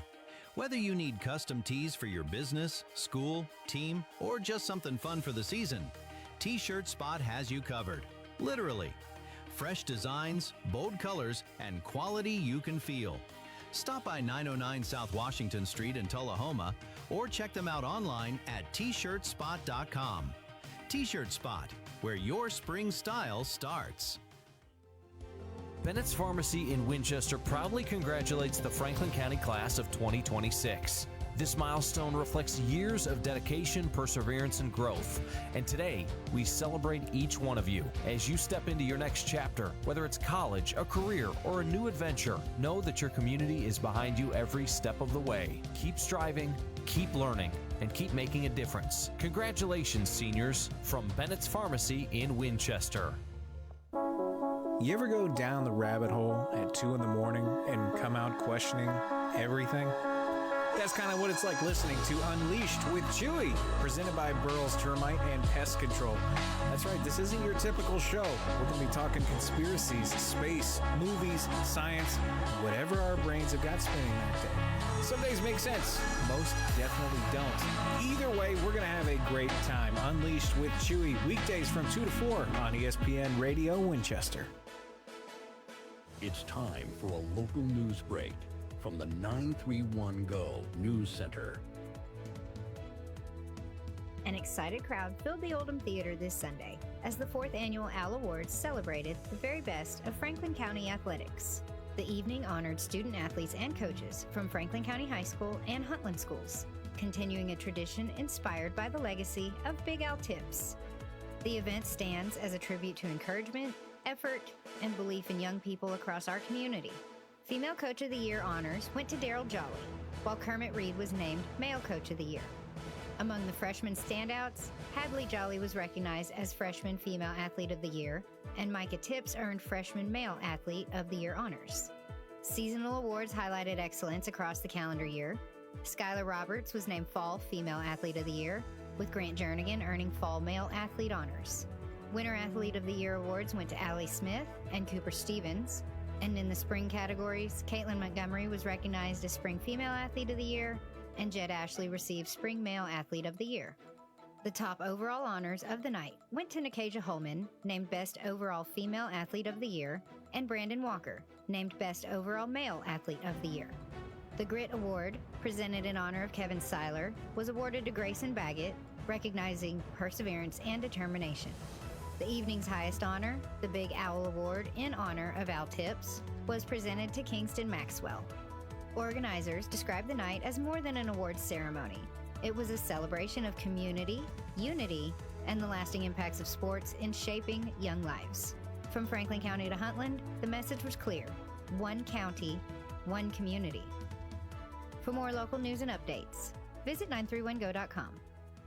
E: Whether you need custom tees for your business, school, team, or just something fun for the season, T-Shirt Spot has you covered. Literally. Fresh designs, bold colors, and quality you can feel. Stop by 909 South Washington Street in Tullahoma, or check them out online at
F: Bennett's Pharmacy in Winchester proudly congratulates the Franklin County class of 2026. This milestone reflects years of dedication, perseverance, and growth. And today, we celebrate each one of you. As you step into your next chapter, whether it's college, a career, or a new adventure, know that your community is behind you every step of the way. Keep striving, keep learning, and keep making a difference. Congratulations, seniors, from Bennett's Pharmacy in Winchester.
J: You ever go down the rabbit hole at 2 in the morning and come out questioning everything? That's kind of what it's like listening to Unleashed with Chewy, presented by Burrell's Termite and Pest Control. That's right, this isn't your typical show. We're going to be talking conspiracies, space, movies, science, whatever our brains have got spinning that day. Some days make sense, most definitely don't. Either way, we're going to have a great time. Unleashed with Chewy, weekdays from 2 to 4 on ESPN Radio Winchester.
K: It's time for a local news break from the 931 Go News Center.
L: An excited crowd filled the Oldham Theater this Sunday as the 4th Annual Owl Awards celebrated the very best of Franklin County athletics. The evening honored student athletes and coaches from Franklin County High School and Huntland schools, continuing a tradition inspired by the legacy of Big Al Tips. The event stands as a tribute to encouragement, effort, and belief in young people across our community. Female Coach of the Year honors went to Daryl Jolly, while Kermit Reed was named Male Coach of the Year. Among the freshman standouts, Hadley Jolly was recognized as Freshman Female Athlete of the Year, and Micah Tips earned Freshman Male Athlete of the Year honors. Seasonal awards highlighted excellence across the calendar year. Skylar Roberts was named Fall Female Athlete of the Year, with Grant Jernigan earning Fall Male Athlete honors. Winter Athlete of the Year awards went to Allie Smith and Cooper Stevens. And in the spring categories, Caitlin Montgomery was recognized as Spring Female Athlete of the Year, and Jed Ashley received Spring Male Athlete of the Year. The top overall honors of the night went to Nikasia Holman, named Best Overall Female Athlete of the Year, and Brandon Walker, named Best Overall Male Athlete of the Year. The Grit Award, presented in honor of Kevin Seiler, was awarded to Grayson Baggett, recognizing perseverance and determination. The evening's highest honor, the Big Owl Award in honor of Al Tips, was presented to Kingston Maxwell. Organizers described the night as more than an awards ceremony. It was a celebration of community, unity, and the lasting impacts of sports in shaping young lives. From Franklin County to Huntland, the message was clear: one county, one community. For more local news and updates, visit 931go.com.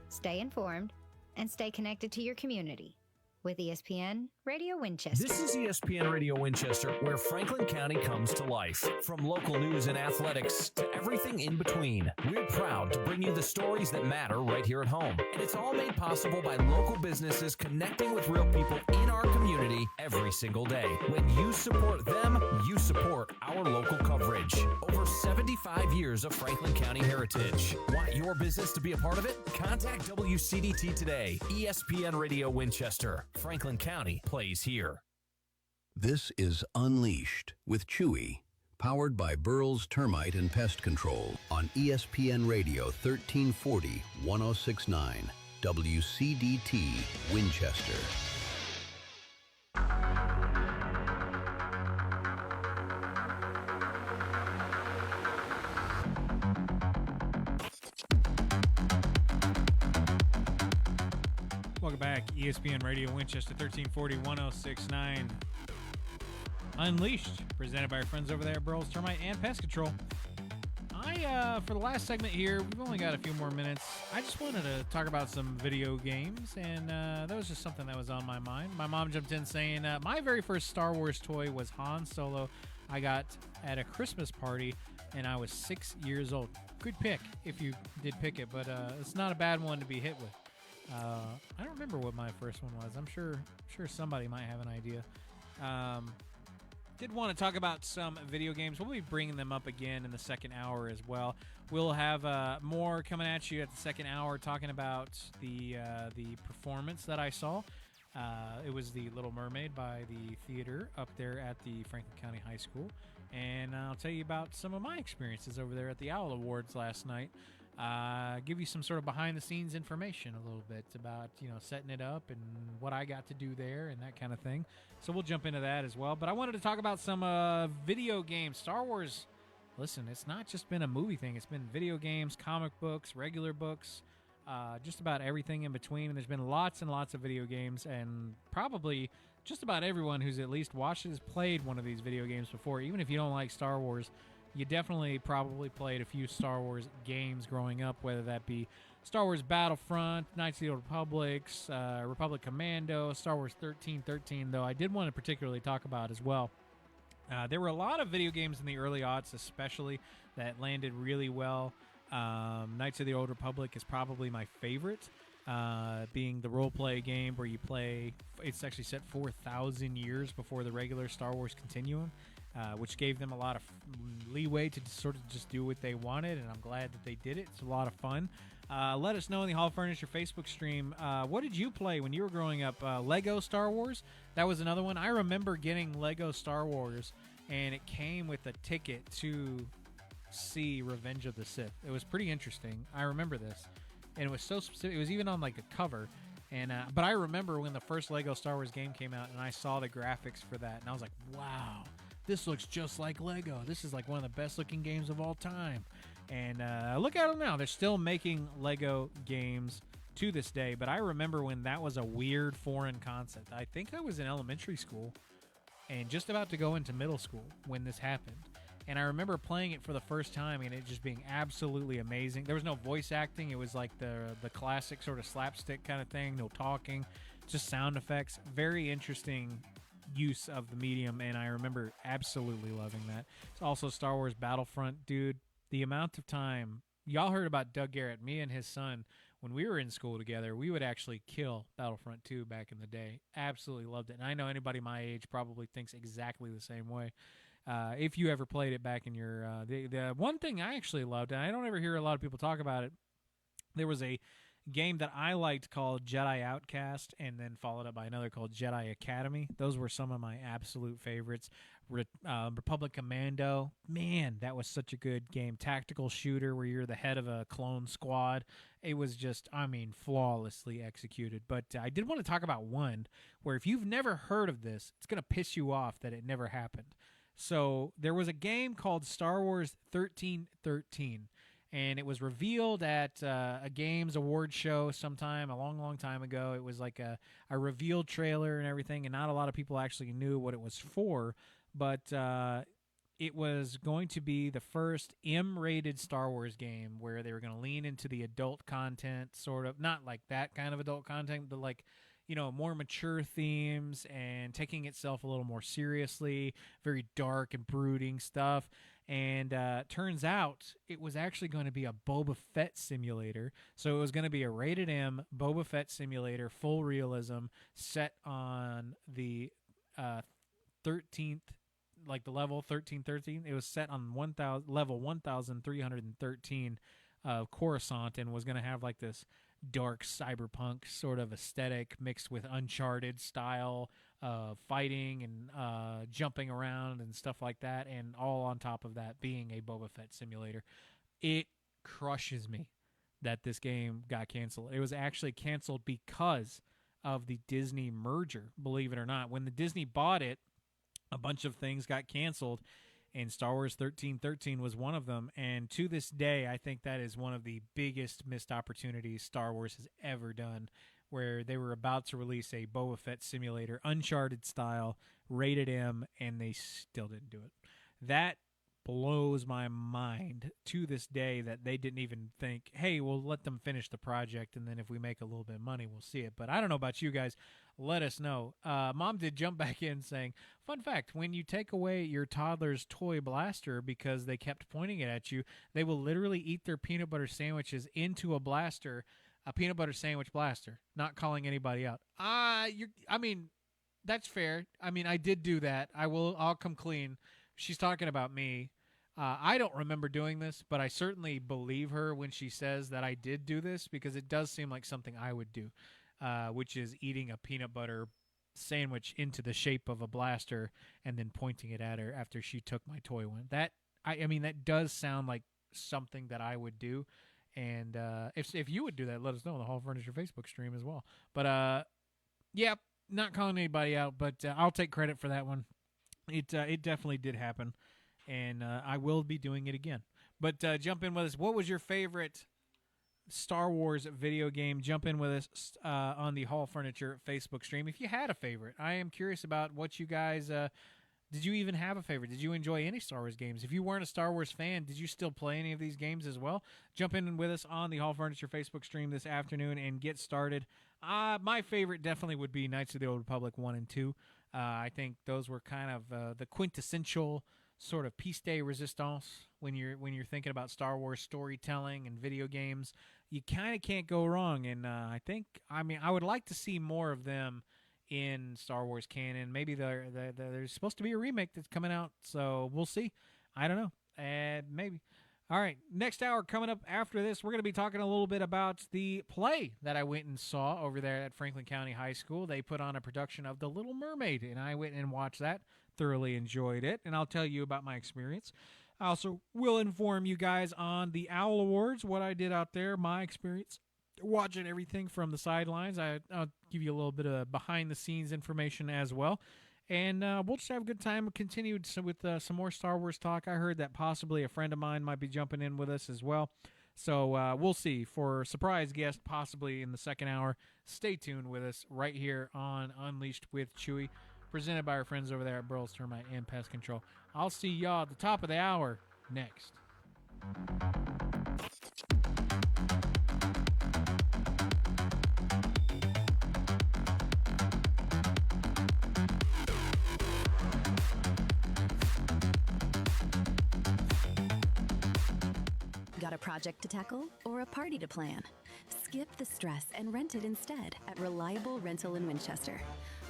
L: Stay informed and stay connected to your community with ESPN Radio Winchester.
F: This is ESPN Radio Winchester, where Franklin County comes to life. From local news and athletics to everything in between, we're proud to bring you the stories that matter right here at home. And it's all made possible by local businesses connecting with real people in our community every single day. When you support them, you support our local coverage. Over 75 years of Franklin County heritage. Want your business to be a part of it? Contact WCDT today. ESPN Radio Winchester. Franklin County plays here.
K: This is Unleashed with Chewy, powered by Burrell's Termite and Pest Control on ESPN Radio 1340 1069 WCDT Winchester.
B: Welcome back. ESPN Radio Winchester 1340 1069. Unleashed, presented by our friends over there at Burrell's Termite and Pest Control. For the last segment here, we've only got a few more minutes. I just wanted to talk about some video games, and that was just something that was on my mind. My mom jumped in saying, my very first Star Wars toy was Han Solo. I got at a Christmas party, and I was 6 years old. Good pick, if you did pick it, but it's not a bad one to be hit with. I don't remember what my first one was. I'm sure somebody might have an idea. Did want to talk about some video games. We'll be bringing them up again in the second hour as well. We'll have more coming at you at the second hour, talking about the performance that I saw. It was the Little Mermaid by the theater up there at the Franklin County High School, and I'll tell you about some of my experiences over there at the Owl Awards last night. give you some sort of behind-the-scenes information a little bit about, setting it up and what I got to do there and that kind of thing. So we'll jump into that as well. But I wanted to talk about some video games. Star Wars, listen, it's not just been a movie thing. It's been video games, comic books, regular books, just about everything in between. And there's been lots and lots of video games, and probably just about everyone who's at least watched has played one of these video games before. Even if you don't like Star Wars, you definitely probably played a few Star Wars games growing up, whether that be Star Wars Battlefront, Knights of the Old Republic, Republic Commando, Star Wars 1313, though I did want to particularly talk about as well. There were a lot of video games in the early aughts, especially, that landed really well. Knights of the Old Republic is probably my favorite, being the role-play game where you play. It's actually set 4,000 years before the regular Star Wars continuum, which gave them a lot of leeway to sort of just do what they wanted, and I'm glad that they did it. It's a lot of fun. Let us know in the Hall of Furniture Facebook stream, what did you play when you were growing up? Lego Star Wars? That was another one. I remember getting Lego Star Wars, and it came with a ticket to see Revenge of the Sith. It was pretty interesting. I remember this, and it was so specific. It was even on like a cover. And but I remember when the first Lego Star Wars game came out, and I saw the graphics for that, and I was like, wow, this looks just like Lego. This is like one of the best looking games of all time. And look at them now. They're still making Lego games to this day. But I remember when that was a weird foreign concept. I think I was in elementary school and just about to go into middle school when this happened. And I remember playing it for the first time and it just being absolutely amazing. There was no voice acting. It was like the classic sort of slapstick kind of thing. No talking, just sound effects. Very interesting use of the medium, and I remember absolutely loving that. It's also Star Wars Battlefront, dude. The amount of time y'all heard about Doug Garrett, me and his son, when we were in school together, we would actually kill Battlefront 2 back in the day. Absolutely loved it. And I know anybody my age probably thinks exactly the same way. If you ever played it back in your the one thing I actually loved, and I don't ever hear a lot of people talk about it, there was a game that I liked called Jedi Outcast, and then followed up by another called Jedi Academy. Those were some of my absolute favorites. Republic Commando, man, that was such a good game. Tactical shooter where you're the head of a clone squad. It was just, flawlessly executed. But I did want to talk about one where if you've never heard of this, it's going to piss you off that it never happened. So there was a game called Star Wars 1313. And it was revealed at a games award show sometime a long, long time ago. It was like a revealed trailer and everything, and not a lot of people actually knew what it was for. But it was going to be the first M-rated Star Wars game where they were going to lean into the adult content, sort of. Not like that kind of adult content, but like, more mature themes and taking itself a little more seriously, very dark and brooding stuff. And turns out it was actually going to be a Boba Fett simulator. So it was going to be a rated M Boba Fett simulator, full realism, set on the 13th, like the level 1313. It was set on level 1313 of Coruscant, and was going to have like this dark cyberpunk sort of aesthetic mixed with Uncharted style fighting and jumping around and stuff like that, and all on top of that being a Boba Fett simulator. It crushes me that this game got canceled. It was actually canceled because of the Disney merger, believe it or not. When the Disney bought it, a bunch of things got canceled, and Star Wars 1313 was one of them. And to this day, I think that is one of the biggest missed opportunities Star Wars has ever done, where they were about to release a Boba Fett simulator, Uncharted style, rated M, and they still didn't do it. That blows my mind to this day that they didn't even think, hey, we'll let them finish the project, and then if we make a little bit of money, we'll see it. But I don't know about you guys. Let us know. Mom did jump back in saying, fun fact, when you take away your toddler's toy blaster because they kept pointing it at you, they will literally eat their peanut butter sandwiches into a blaster, a peanut butter sandwich blaster, not calling anybody out. That's fair. I did do that. I'll come clean. She's talking about me. I don't remember doing this, but I certainly believe her when she says that I did do this, because it does seem like something I would do, which is eating a peanut butter sandwich into the shape of a blaster and then pointing it at her after she took my toy one. That does sound like something that I would do. And if you would do that, let us know on the Hall Furniture Facebook stream as well. But, yeah, not calling anybody out, but I'll take credit for that one. It definitely did happen, and I will be doing it again. But jump in with us. What was your favorite Star Wars video game? Jump in with us on the Hall Furniture Facebook stream if you had a favorite. I am curious about what you guys did you even have a favorite? Did you enjoy any Star Wars games? If you weren't a Star Wars fan, did you still play any of these games as well? Jump in with us on the Hall Furniture Facebook stream this afternoon and get started. My favorite definitely would be Knights of the Old Republic 1 and 2. I think those were kind of the quintessential sort of piece de resistance when you're thinking about Star Wars storytelling and video games. You kind of can't go wrong, and I would like to see more of them in Star Wars canon. Maybe there's supposed to be a remake that's coming out, so we'll see. I don't know. Maybe. All right, next hour coming up after this, we're going to be talking a little bit about the play that I went and saw over there at Franklin County High School. They put on a production of The Little Mermaid, and I went and watched that, thoroughly enjoyed it, and I'll tell you about my experience. I also will inform you guys on the Owl Awards, what I did out there, my experience, watching everything from the sidelines. I'll give you a little bit of behind-the-scenes information as well. And we'll just have a good time. We'll continue with some more Star Wars talk. I heard that possibly a friend of mine might be jumping in with us as well. So we'll see. For a surprise guest, possibly in the second hour, stay tuned with us right here on Unleashed with Chewy, presented by our friends over there at Burl's Termite and Pest Control. I'll see y'all at the top of the hour next.
D: Got a project to tackle or a party to plan? Skip the stress and rent it instead at Reliable Rental in Winchester.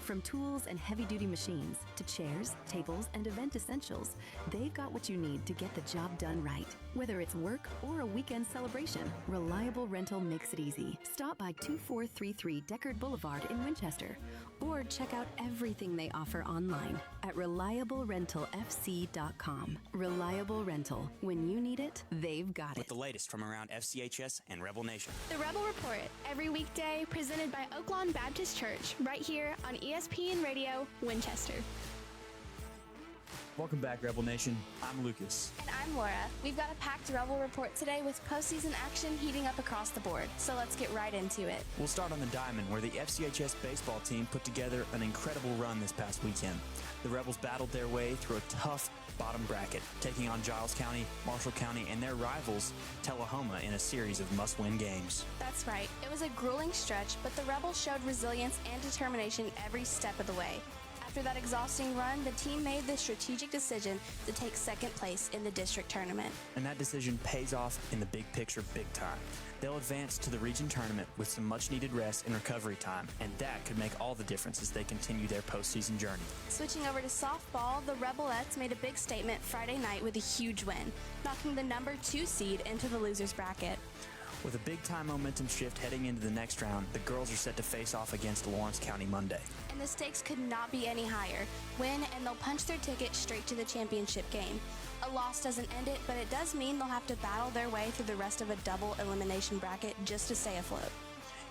D: From tools and heavy-duty machines to chairs, tables, and event essentials, they've got what you need to get the job done right. Whether it's work or a weekend celebration, Reliable Rental makes it easy. Stop by 2433 Deckard Boulevard in Winchester, or check out everything they offer online at ReliableRentalFC.com. Reliable Rental. When you need it, they've got
M: With
D: it.
M: the latest from around FCHS and Rebel Nation.
N: The Rebel Report, every weekday, presented by Oaklawn Baptist Church, right here on ESPN Radio Winchester.
O: Welcome back, Rebel Nation. I'm Lucas.
N: And I'm Laura. We've got a packed Rebel Report today with postseason action heating up across the board. So let's get right into it.
O: We'll start on the diamond, where the FCHS baseball team put together an incredible run this past weekend. The Rebels battled their way through a tough bottom bracket, taking on Giles County, Marshall County, and their rivals, Tullahoma, in a series of must-win games.
N: That's right. It was a grueling stretch, but the Rebels showed resilience and determination every step of the way. After that exhausting run, the team made the strategic decision to take second place in the district tournament.
O: And that decision pays off in the big picture big time. They'll advance to the region tournament with some much-needed rest and recovery time, and that could make all the difference as they continue their postseason journey.
N: Switching over to softball, the Rebelettes made a big statement Friday night with a huge win, knocking the number 2 seed into the loser's bracket.
O: With a big-time momentum shift heading into the next round, the girls are set to face off against Lawrence County Monday.
N: And the stakes could not be any higher. Win, and they'll punch their ticket straight to the championship game. A loss doesn't end it, but it does mean they'll have to battle their way through the rest of a double elimination bracket just to stay afloat.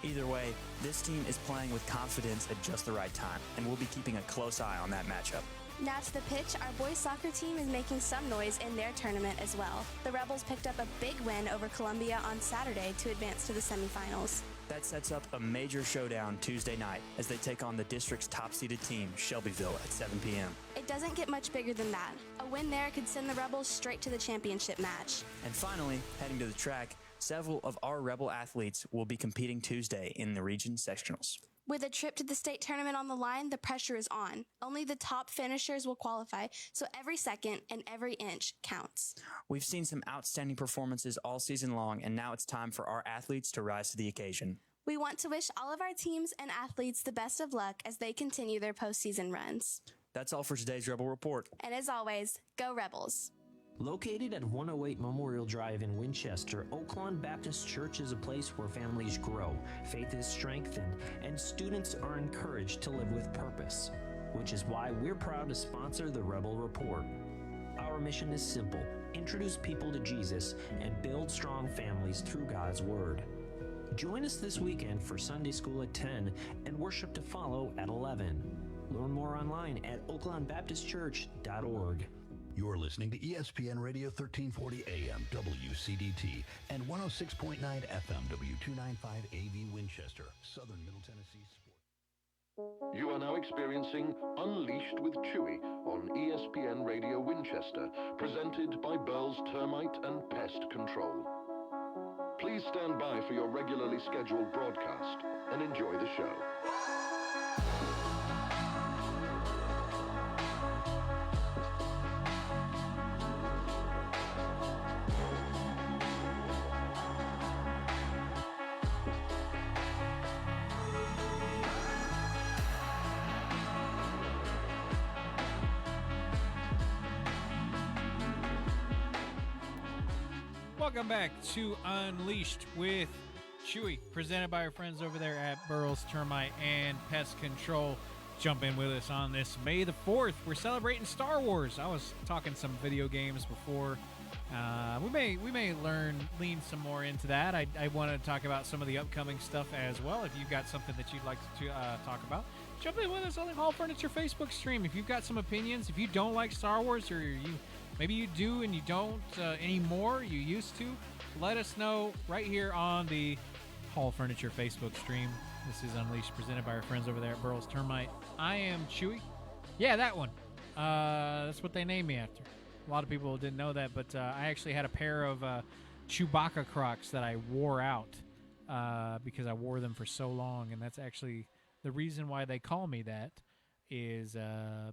O: Either way, this team is playing with confidence at just the right time, and we'll be keeping a close eye on that matchup.
N: Now to the pitch, our boys soccer team is making some noise in their tournament as well. The Rebels picked up a big win over Columbia on Saturday to advance to the semifinals.
O: That sets up a major showdown Tuesday night as they take on the district's top-seeded team, Shelbyville, at 7 p.m.
N: It doesn't get much bigger than that. A win there could send the Rebels straight to the championship match.
O: And finally, heading to the track, several of our Rebel athletes will be competing Tuesday in the region sectionals.
N: With a trip to the state tournament on the line, the pressure is on. Only the top finishers will qualify, so every second and every inch counts.
O: We've seen some outstanding performances all season long, and now it's time for our athletes to rise to the occasion.
N: We want to wish all of our teams and athletes the best of luck as they continue their postseason runs.
O: That's all for today's Rebel Report.
N: And as always, go Rebels!
P: Located at 108 Memorial Drive in Winchester, Oaklawn Baptist Church is a place where families grow, faith is strengthened, and students are encouraged to live with purpose, which is why we're proud to sponsor the Rebel Report. Our mission is simple: introduce people to Jesus, and build strong families through God's Word. Join us this weekend for Sunday School at 10 and worship to follow at 11. Learn more online at oaklandbaptistchurch.org.
K: You're listening to ESPN Radio 1340 AM WCDT and 106.9 FM W295 AV Winchester, Southern Middle Tennessee Sports.
A: You are now experiencing Unleashed with Chewy on ESPN Radio Winchester, presented by Burl's Termite and Pest Control. Please stand by for your regularly scheduled broadcast and enjoy the show.
B: Welcome back to Unleashed with Chewy, presented by our friends over there at Burl's Termite and Pest Control. Jump in with us on this May the 4th. We're celebrating Star Wars. I was talking some video games before. We may lean some more into that. I want to talk about some of the upcoming stuff as well. If you've got something that you'd like to talk about, jump in with us on the Hall Furniture Facebook stream. If you've got some opinions, if you don't like Star Wars, or maybe you do and you don't anymore, you used to, let us know right here on the Hall Furniture Facebook stream. This is Unleashed, presented by our friends over there at Burl's Termite. I am Chewy. Yeah, that one. That's what they named me after. A lot of people didn't know that, but I actually had a pair of Chewbacca Crocs that I wore out because I wore them for so long, and that's actually the reason why they call me that. Is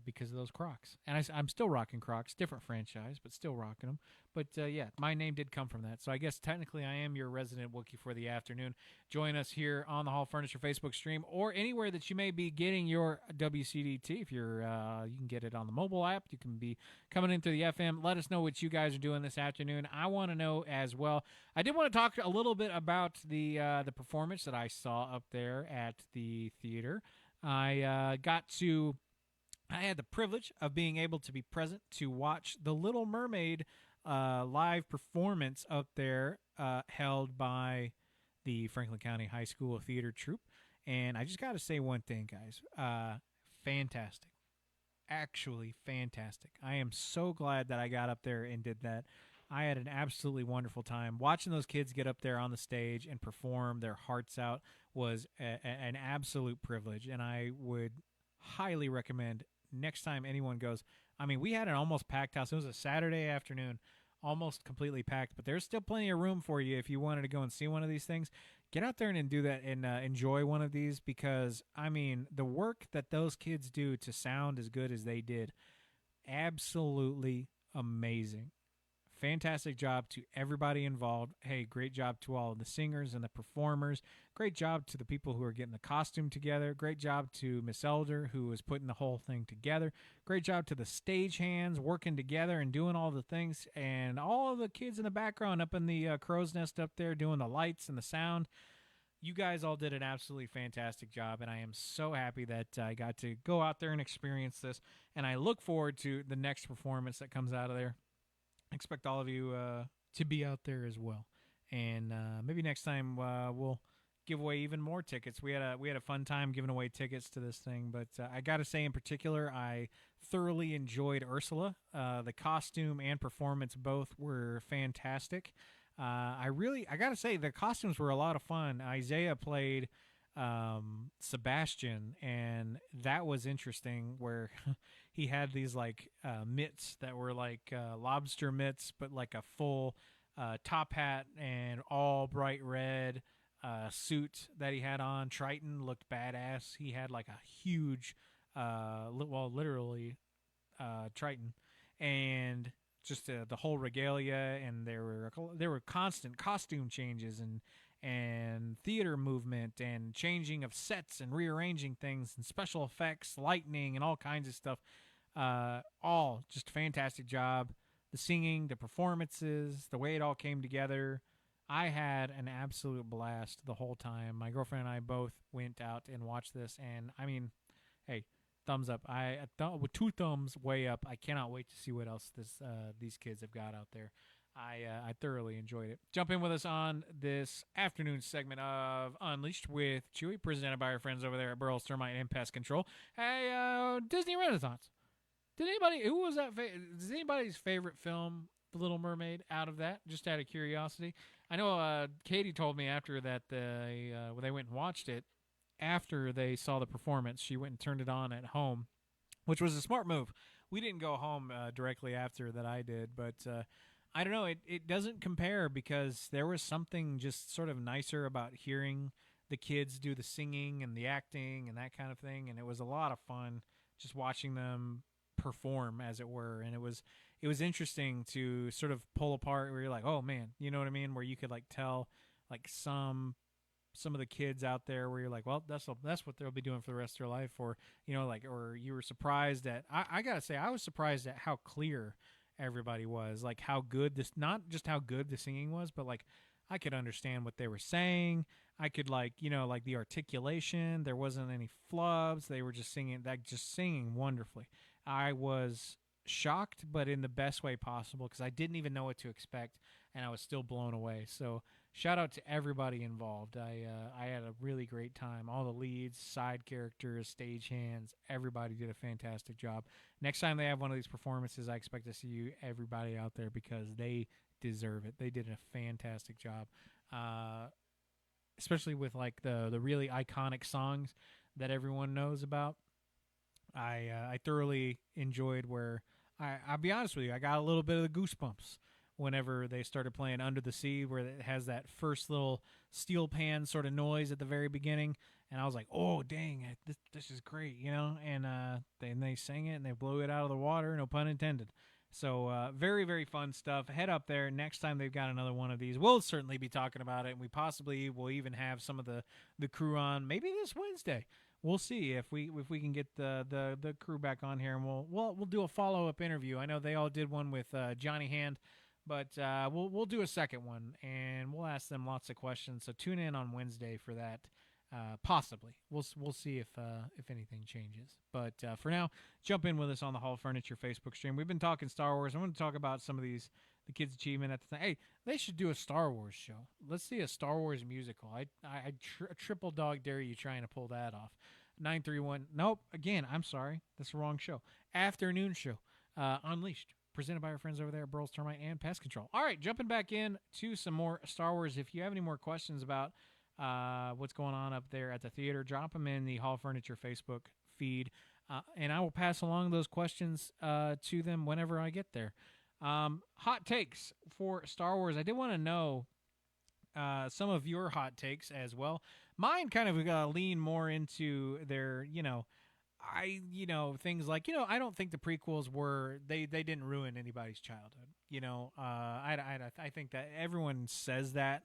B: because of those Crocs. And I'm still rocking Crocs, different franchise, but still rocking them. But yeah, my name did come from that. So I guess technically I am your resident Wookiee for the afternoon. Join us here on the Hall Furniture Facebook stream or anywhere that you may be getting your WCDT. If you're, you can get it on the mobile app. You can be coming in through the FM. Let us know what you guys are doing this afternoon. I want to know as well. I did want to talk a little bit about the performance that I saw up there at the theater. I had the privilege of being able to be present to watch The Little Mermaid live performance up there held by the Franklin County High School Theater Troupe. And I just got to say one thing, guys. Fantastic. Actually fantastic. I am so glad that I got up there and did that. I had an absolutely wonderful time. Watching those kids get up there on the stage and perform their hearts out was an absolute privilege, and I would highly recommend next time anyone goes. I mean, we had an almost packed house. It was a Saturday afternoon, almost completely packed, but there's still plenty of room for you if you wanted to go and see one of these things. Get out there and do that and enjoy one of these because, I mean, the work that those kids do to sound as good as they did, absolutely amazing. Fantastic job to everybody involved. Hey, great job to all of the singers and the performers. Great job to the people who are getting the costume together. Great job to Miss Elder, who was putting the whole thing together. Great job to the stagehands working together and doing all the things. And all of the kids in the background up in the crow's nest up there doing the lights and the sound. You guys all did an absolutely fantastic job, and I am so happy that I got to go out there and experience this. And I look forward to the next performance that comes out of there. I expect all of you to be out there as well, and maybe next time we'll give away even more tickets. We had a fun time giving away tickets to this thing, but I got to say in particular, I thoroughly enjoyed Ursula. The costume and performance both were fantastic. I got to say the costumes were a lot of fun. Isaiah played Sebastian, and that was interesting where he had these like mitts that were like lobster mitts, but like a full top hat and all bright red suit that he had on. Triton looked badass. He had like a huge, literally Triton, and just the whole regalia, and there were constant costume changes and theater movement and changing of sets and rearranging things and special effects, lightning, and all kinds of stuff. All just a fantastic job. The singing, the performances, the way it all came together. I had an absolute blast the whole time. My girlfriend and I both went out and watched this, and I mean, hey, thumbs up. With 2 thumbs way up. I cannot wait to see what else these kids have got out there. I thoroughly enjoyed it. Jump in with us on this afternoon segment of Unleashed with Chewy, presented by our friends over there at Burrell's Termite and Pest Control. Hey, Disney Renaissance. Who was that? Is anybody's favorite film, The Little Mermaid, out of that? Just out of curiosity. I know Katie told me after that when they went and watched it, after they saw the performance, she went and turned it on at home, which was a smart move. We didn't go home directly after that I did, but I don't know. It doesn't compare because there was something just sort of nicer about hearing the kids do the singing and the acting and that kind of thing, and it was a lot of fun just watching them perform, as it were. And it was interesting to sort of pull apart where you're like, oh man, you know what I mean, where you could like tell like some of the kids out there where you're like, well, that's what they'll be doing for the rest of their life, or or you were surprised at I gotta say I was surprised at how clear everybody was, like how good not just how good the singing was, but like I could understand what they were saying. I could like the articulation, there wasn't any flubs, they were just singing wonderfully. I was shocked, but in the best way possible, because I didn't even know what to expect, and I was still blown away. So shout out to everybody involved. I had a really great time. All the leads, side characters, stagehands, everybody did a fantastic job. Next time they have one of these performances, I expect to see everybody out there because they deserve it. They did a fantastic job, especially with like the really iconic songs that everyone knows about. I thoroughly enjoyed where I'll be honest with you, I got a little bit of the goosebumps whenever they started playing Under the Sea, where it has that first little steel pan sort of noise at the very beginning, and I was like, oh dang, this is great, and they sang it and they blew it out of the water, no pun intended. So very, very fun stuff. Head up there. Next time they've got another one of these, we'll certainly be talking about it, and we possibly will even have some of the crew on maybe this Wednesday. We'll see if we can get the crew back on here, and we'll do a follow-up interview. I know they all did one with Johnny Hand, but we'll do a second one, and we'll ask them lots of questions. So tune in on Wednesday for that. Possibly. We'll see if anything changes. But for now, jump in with us on the Hall Furniture Facebook stream. We've been talking Star Wars. I'm going to talk about some of the kids' achievement at the time. Hey, they should do a Star Wars show. Let's see a Star Wars musical. I triple dog dare you trying to pull that off. 931. Nope. Again, I'm sorry. That's the wrong show. Afternoon show. Unleashed. Presented by our friends over there at Burrell's Termite and Pest Control. All right, jumping back in to some more Star Wars. If you have any more questions about what's going on up there at the theater, drop them in the Hall Furniture Facebook feed, and I will pass along those questions to them whenever I get there. Hot takes for Star Wars. I did want to know some of your hot takes as well. Mine kind of lean more into their, things like, I don't think the prequels they didn't ruin anybody's childhood. I think that everyone says that.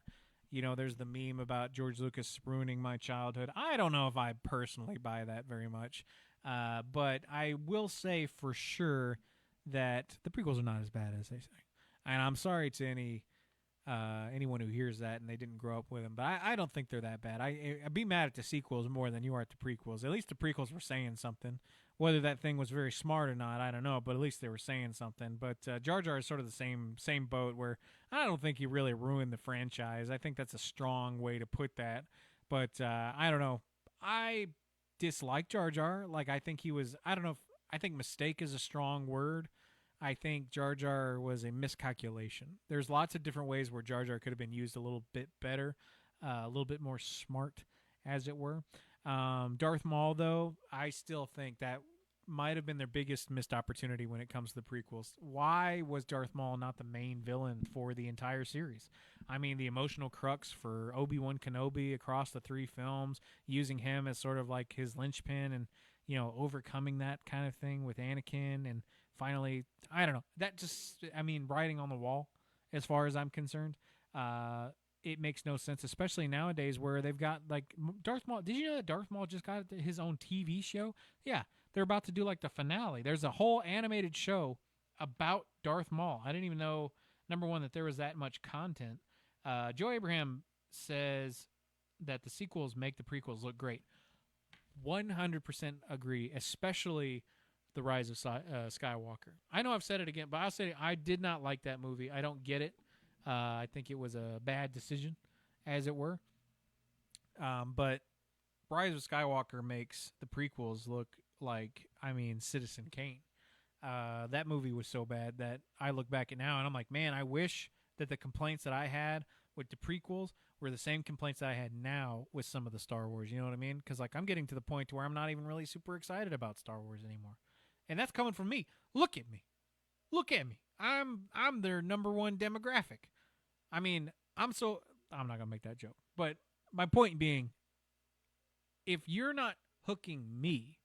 B: There's the meme about George Lucas ruining my childhood. I don't know if I personally buy that very much. But I will say for sure that the prequels are not as bad as they say. And I'm sorry to anyone who hears that and they didn't grow up with them, but I don't think they're that bad. I'd be mad at the sequels more than you are at the prequels. At least the prequels were saying something. Whether that thing was very smart or not, I don't know, but at least they were saying something. But Jar Jar is sort of the same boat where I don't think he really ruined the franchise. I think that's a strong way to put that. But I don't know. I dislike Jar Jar. Like, I think he was, I think mistake is a strong word. I think Jar Jar was a miscalculation. There's lots of different ways where Jar Jar could have been used a little bit better, a little bit more smart, as it were. Darth Maul, though, I still think that might have been their biggest missed opportunity when it comes to the prequels. Why was Darth Maul not the main villain for the entire series? I mean, the emotional crux for Obi-Wan Kenobi across the 3 films, using him as sort of like his linchpin and, overcoming that kind of thing with Anakin, and finally, I don't know. That just, writing on the wall as far as I'm concerned. It makes no sense, especially nowadays where they've got, like, Darth Maul. Did you know that Darth Maul just got his own TV show? Yeah, they're about to do, like, the finale. There's a whole animated show about Darth Maul. I didn't even know, number one, that there was that much content. Joe Abraham says that the sequels make the prequels look great. 100% agree, especially The Rise of Skywalker. I know I've said it again, but I'll say I did not like that movie. I don't get it. I think it was a bad decision, as it were. But Rise of Skywalker makes the prequels look like, Citizen Kane. That movie was so bad that I look back at now and I'm like, man, I wish that the complaints that I had with the prequels were the same complaints that I had now with some of the Star Wars. You know what I mean? Because I'm getting to the point to where I'm not even really super excited about Star Wars anymore, and that's coming from me. Look at me. I'm their number one demographic. I'm not gonna make that joke, but my point being, if you're not hooking me,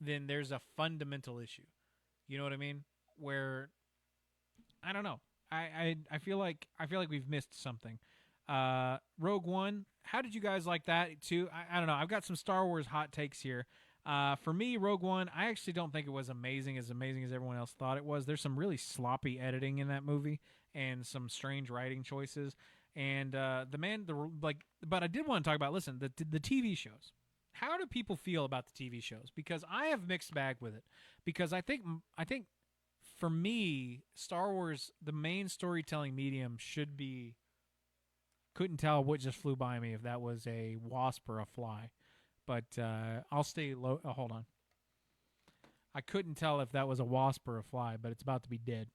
B: then there's a fundamental issue. You know what I mean? Where I don't know. I feel like we've missed something. Rogue One, how did you guys like that too? I don't know. I've got some Star Wars hot takes here. For me, Rogue One, I actually don't think it was amazing as everyone else thought it was. There's some really sloppy editing in that movie and some strange writing choices. And but I did want to talk about, listen, the TV shows. How do people feel about the TV shows? Because I have mixed bag with it. Because I think for me, Star Wars, the main storytelling medium should be. Couldn't tell what just flew by me if that was a wasp or a fly, but I'll stay low. Oh, hold on. I couldn't tell if that was a wasp or a fly, but it's about to be dead.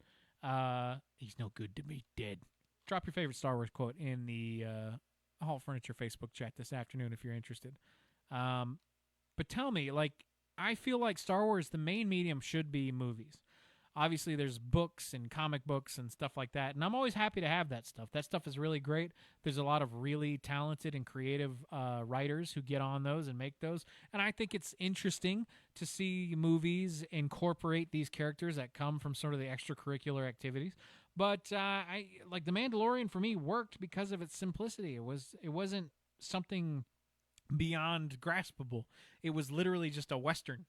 B: He's no good to me, dead. Drop your favorite Star Wars quote in the Hall Furniture Facebook chat this afternoon if you're interested. But tell me, I feel like Star Wars, the main medium should be movies. Obviously, there's books and comic books and stuff like that, and I'm always happy to have that stuff. That stuff is really great. There's a lot of really talented and creative writers who get on those and make those, and I think it's interesting to see movies incorporate these characters that come from sort of the extracurricular activities. But The Mandalorian for me worked because of its simplicity. It wasn't something beyond graspable. It was literally just a Western.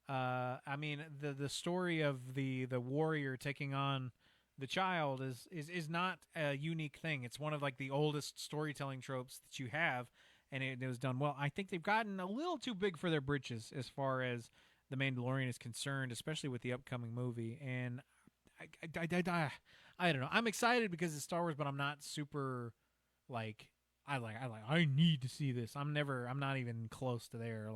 B: The story of the warrior taking on the child is not a unique thing. It's one of the oldest storytelling tropes that you have, and it was done well. I think they've gotten a little too big for their britches as far as The Mandalorian is concerned, especially with the upcoming movie. And I don't know. I'm excited because it's Star Wars, but I'm not super I need to see this. I'm not even close to there.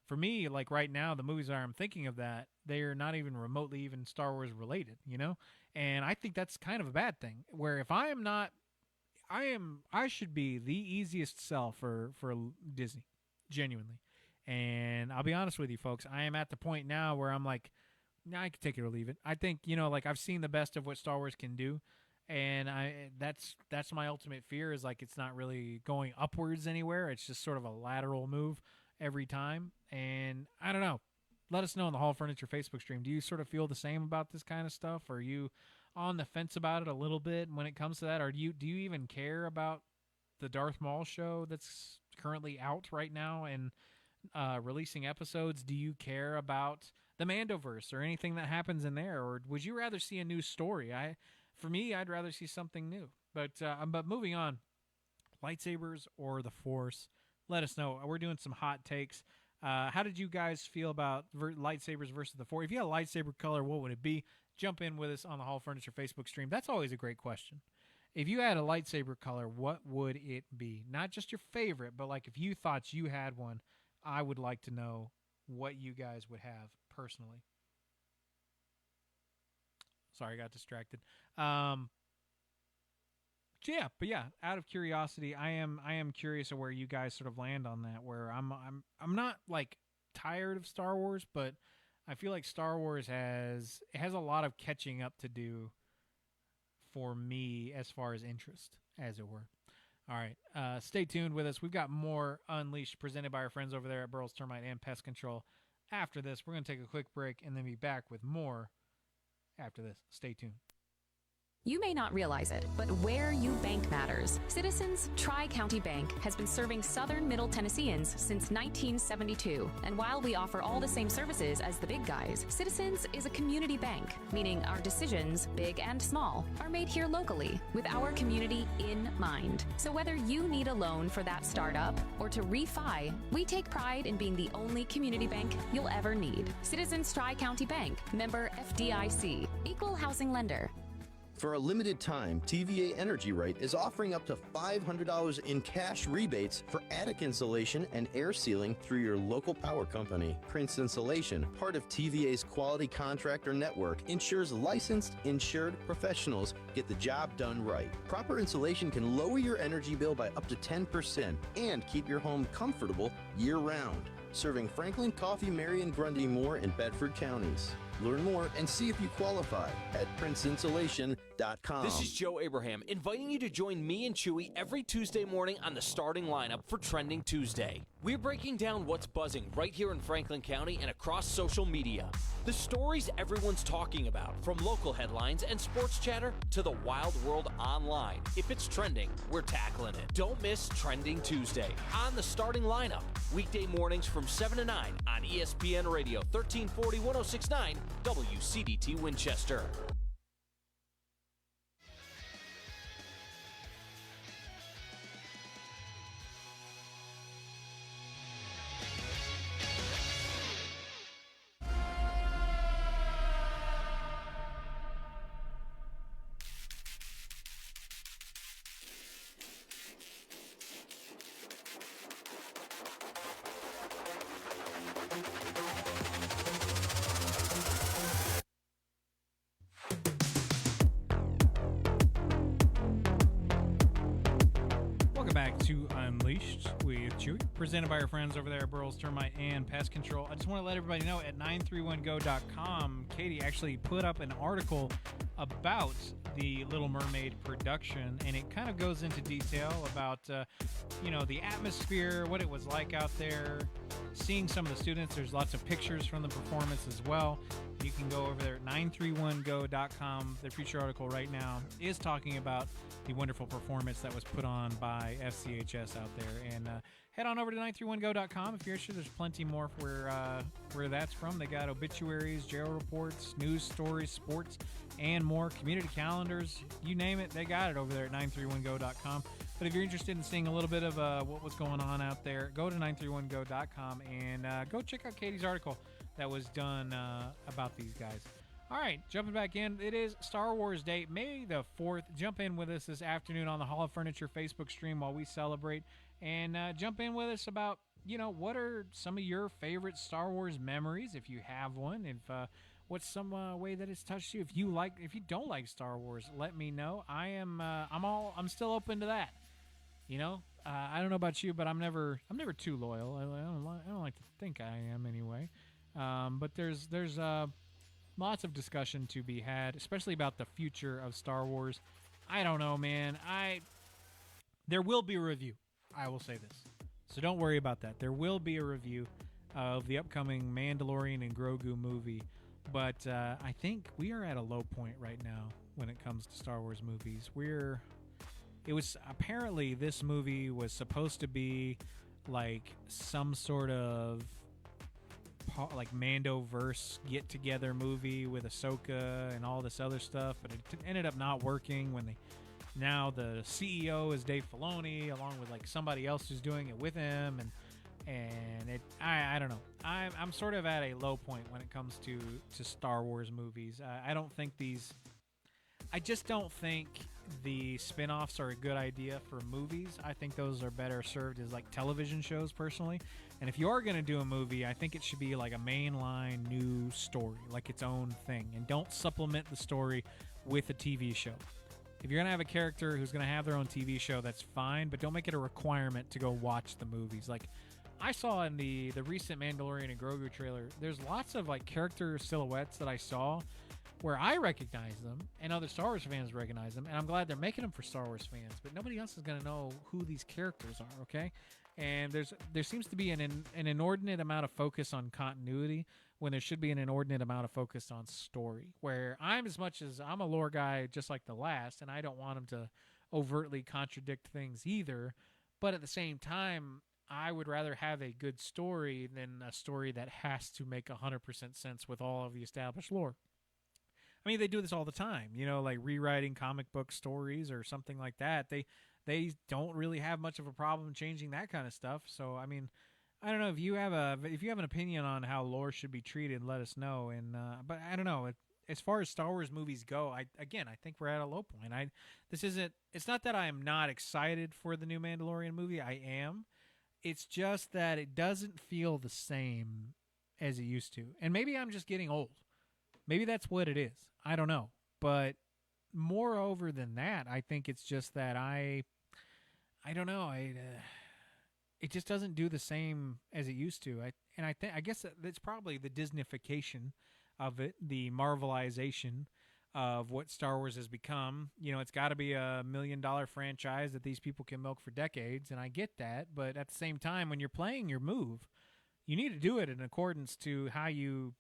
B: For me, right now, the movies that I'm thinking of that, they're not even remotely even Star Wars related, you know? And I think that's kind of a bad thing, where if I am not, I should be the easiest sell for Disney, genuinely. And I'll be honest with you, folks, I am at the point now where I'm like, nah, I can take it or leave it. I think, I've seen the best of what Star Wars can do. And that's my ultimate fear is it's not really going upwards anywhere. It's just sort of a lateral move every time. And I don't know. Let us know in the Hall Furniture Facebook stream. Do you sort of feel the same about this kind of stuff? Are you on the fence about it a little bit when it comes to that? Or do you even care about the Darth Maul show that's currently out right now and releasing episodes? Do you care about the Mandoverse or anything that happens in there? Or would you rather see a new story? For me, I'd rather see something new. But moving on, lightsabers or the Force? Let us know. We're doing some hot takes. How did you guys feel about lightsabers versus the Force? If you had a lightsaber color, what would it be? Jump in with us on the Hall Furniture Facebook stream. That's always a great question. If you had a lightsaber color, what would it be? Not just your favorite, but if you thought you had one, I would like to know what you guys would have personally. Sorry, I got distracted. Out of curiosity, I am curious of where you guys sort of land on that. Where I'm not tired of Star Wars, but I feel like Star Wars has a lot of catching up to do for me as far as interest, as it were. All right, stay tuned with us. We've got more Unleashed presented by our friends over there at Burroughs Termite and Pest Control. After this, we're going to take a quick break and then be back with more after this. Stay tuned.
Q: You may not realize it, but where you bank matters. Citizens Tri-County Bank has been serving southern Middle Tennesseans since 1972. And while we offer all the same services as the big guys, Citizens is a community bank, meaning our decisions, big and small, are made here locally with our community in mind. So whether you need a loan for that startup or to refi, we take pride in being the only community bank you'll ever need. Citizens Tri-County Bank, member FDIC, equal housing lender.
R: For a limited time, TVA Energy Right is offering up to $500 in cash rebates for attic insulation and air sealing through your local power company. Prince Insulation, part of TVA's quality contractor network, ensures licensed, insured professionals get the job done right. Proper insulation can lower your energy bill by up to 10% and keep your home comfortable year-round. Serving Franklin, Coffee, Marion, Grundy, Moore, and Bedford counties. Learn more and see if you qualify at princeinsulation.com.
F: This is Joe Abraham, inviting you to join me and Chewy every Tuesday morning on the starting lineup for Trending Tuesday. We're breaking down what's buzzing right here in Franklin County and across social media. The stories everyone's talking about, from local headlines and sports chatter to the wild world online. If it's trending, we're tackling it. Don't miss Trending Tuesday on the starting lineup. Weekday mornings from 7 to 9 on ESPN Radio 1340 1069 WCDT Winchester.
B: Back to Unleashed with Chewy, presented by our friends over there at Burroughs Termite and Pest Control. I just want to let everybody know at 931go.com, Katie actually put up an article about the Little Mermaid production, and it kind of goes into detail about, the atmosphere, what it was like out there, seeing some of the students. There's lots of pictures from the performance as well. You can go over there at 931go.com. The feature article right now is talking about the wonderful performance that was put on by FCHS out there. And head on over to 931go.com if you're interested. There's plenty more where that's from. They got obituaries, jail reports, news stories, sports, and more. Community calendars, you name it, they got it over there at 931go.com. But if you're interested in seeing a little bit of what was going on out there, go to 931go.com and go check out Katie's article that was done about these guys. All right, jumping back in, it is Star Wars Day, May the 4th. Jump in with us this afternoon on the Hall of Furniture Facebook stream while we celebrate. And jump in with us about, what are some of your favorite Star Wars memories, if you have one. If what's some way that it's touched you. If you don't like Star Wars, let me know. I'm still open to that. I don't know about you, but I'm never too loyal. I don't like to think I am anyway. But there's lots of discussion to be had, especially about the future of Star Wars. I don't know, man. There will be a review. I will say this. So don't worry about that. There will be a review of the upcoming Mandalorian and Grogu movie. But I think we are at a low point right now when it comes to Star Wars movies. Apparently this movie was supposed to be like some sort of like Mandoverse get-together movie with Ahsoka and all this other stuff, but it ended up not working now the CEO is Dave Filoni, along with like somebody else who's doing it with him, and I don't know. I'm sort of at a low point when it comes to Star Wars movies. I just don't think the spin-offs are a good idea for movies. I think those are better served as like television shows personally. And if you are going to do a movie, I think it should be like a mainline new story, like its own thing. And don't supplement the story with a TV show. If you're going to have a character who's going to have their own TV show, that's fine, but don't make it a requirement to go watch the movies. Like I saw in the recent Mandalorian and Grogu trailer, there's lots of like character silhouettes that I saw where I recognize them and other Star Wars fans recognize them, and I'm glad they're making them for Star Wars fans, but nobody else is going to know who these characters are, okay? And there seems to be an inordinate amount of focus on continuity when there should be an inordinate amount of focus on story. Where I'm a lore guy just like the last, and I don't want them to overtly contradict things either. But at the same time, I would rather have a good story than a story that has to make 100% sense with all of the established lore. I mean, they do this all the time, like rewriting comic book stories or something like that. They don't really have much of a problem changing that kind of stuff. So, I mean, I don't know if you have an opinion on how lore should be treated, let us know. And but I don't know. As far as Star Wars movies go, I think we're at a low point. It's not that I am not excited for the new Mandalorian movie. I am. It's just that it doesn't feel the same as it used to. And maybe I'm just getting old. Maybe that's what it is. I don't know. But moreover than that, I think it's just that I don't know. It just doesn't do the same as it used to. I guess that's probably the Disneyfication of it, the Marvelization of what Star Wars has become. It's got to be a $1 million franchise that these people can milk for decades, and I get that. But at the same time, when you're playing your move, you need to do it in accordance to how your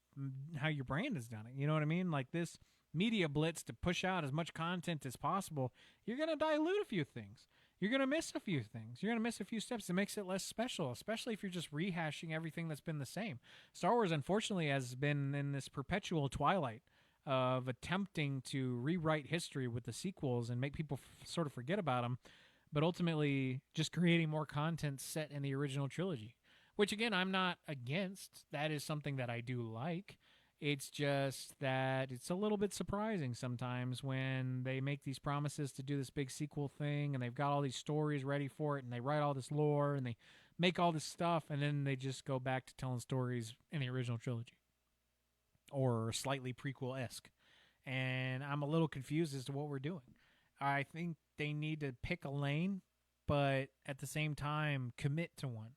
B: brand has done it. You know what I mean? Like this media blitz to push out as much content as possible, you're going to dilute a few things. You're going to miss a few things. You're going to miss a few steps. It makes it less special, especially if you're just rehashing everything that's been the same. Star Wars, unfortunately, has been in this perpetual twilight of attempting to rewrite history with the sequels and make people sort of forget about them, but ultimately just creating more content set in the original trilogy, which, again, I'm not against. That is something that I do like. It's just that it's a little bit surprising sometimes when they make these promises to do this big sequel thing, and they've got all these stories ready for it, and they write all this lore, and they make all this stuff, and then they just go back to telling stories in the original trilogy or slightly prequel-esque. And I'm a little confused as to what we're doing. I think they need to pick a lane, but at the same time, commit to one.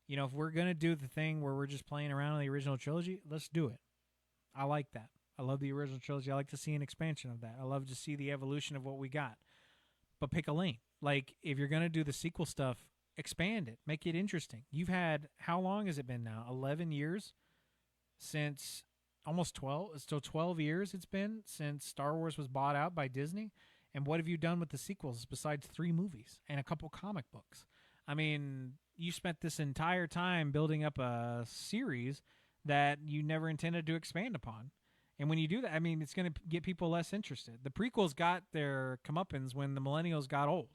B: If we're going to do the thing where we're just playing around in the original trilogy, let's do it. I like that. I love the original trilogy. I like to see an expansion of that. I love to see the evolution of what we got. But pick a lane. Like, if you're going to do the sequel stuff, expand it. Make it interesting. You've had, how long has it been now? 11 years since, almost 12. It's still 12 years it's been since Star Wars was bought out by Disney. And what have you done with the sequels besides 3 movies and a couple comic books? I mean, you spent this entire time building up a series that you never intended to expand upon. And when you do that, I mean, it's going to get people less interested. The prequels got their comeuppance when the millennials got old.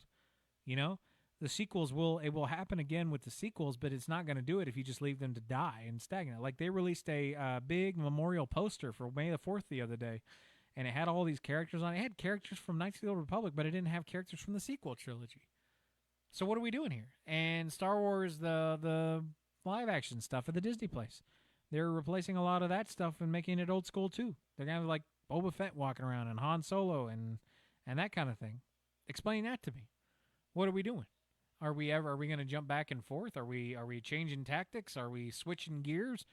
B: The sequels it will happen again with the sequels, but it's not going to do it if you just leave them to die and stagnate. Like, they released a big memorial poster for May the 4th the other day, and it had all these characters on it. It had characters from Knights of the Old Republic, but it didn't have characters from the sequel trilogy. So what are we doing here? And Star Wars, the live-action stuff at the Disney place, they're replacing a lot of that stuff and making it old school too. They're kind of like Boba Fett walking around and Han Solo and that kind of thing. Explain that to me. What are we doing? Are we going to jump back and forth? Are we changing tactics? Are we switching gears?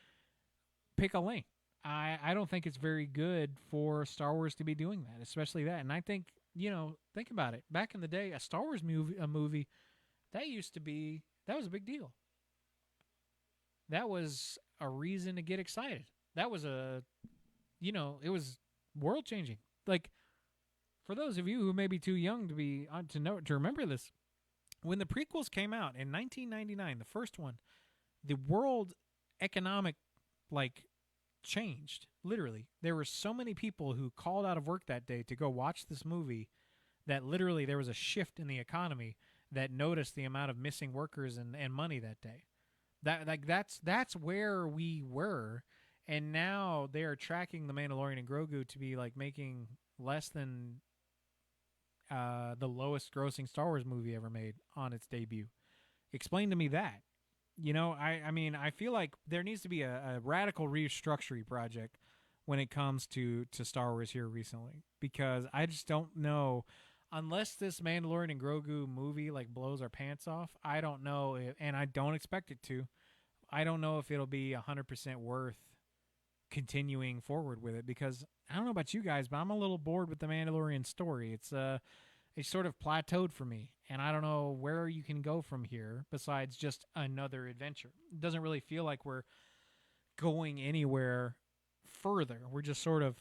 B: Pick a lane. I don't think it's very good for Star Wars to be doing that, especially that. And I think, think about it. Back in the day, a Star Wars movie that was a big deal. That was a reason to get excited. That was it was world changing. Like, for those of you who may be too young to remember this, when the prequels came out in 1999, the first one, the world economic changed. Literally, there were so many people who called out of work that day to go watch this movie that literally there was a shift in the economy that noticed the amount of missing workers and money that day. That's where we were, and now they are tracking The Mandalorian and Grogu to be making less than the lowest grossing Star Wars movie ever made on its debut. Explain to me that. I mean, I feel like there needs to be a radical restructuring project when it comes to Star Wars here recently, because I just don't know. Unless this Mandalorian and Grogu movie blows our pants off, I don't know, and I don't expect it to. I don't know if it'll be 100% worth continuing forward with it, because I don't know about you guys, but I'm a little bored with the Mandalorian story. It's sort of plateaued for me, and I don't know where you can go from here besides just another adventure. It doesn't really feel like we're going anywhere further. We're just sort of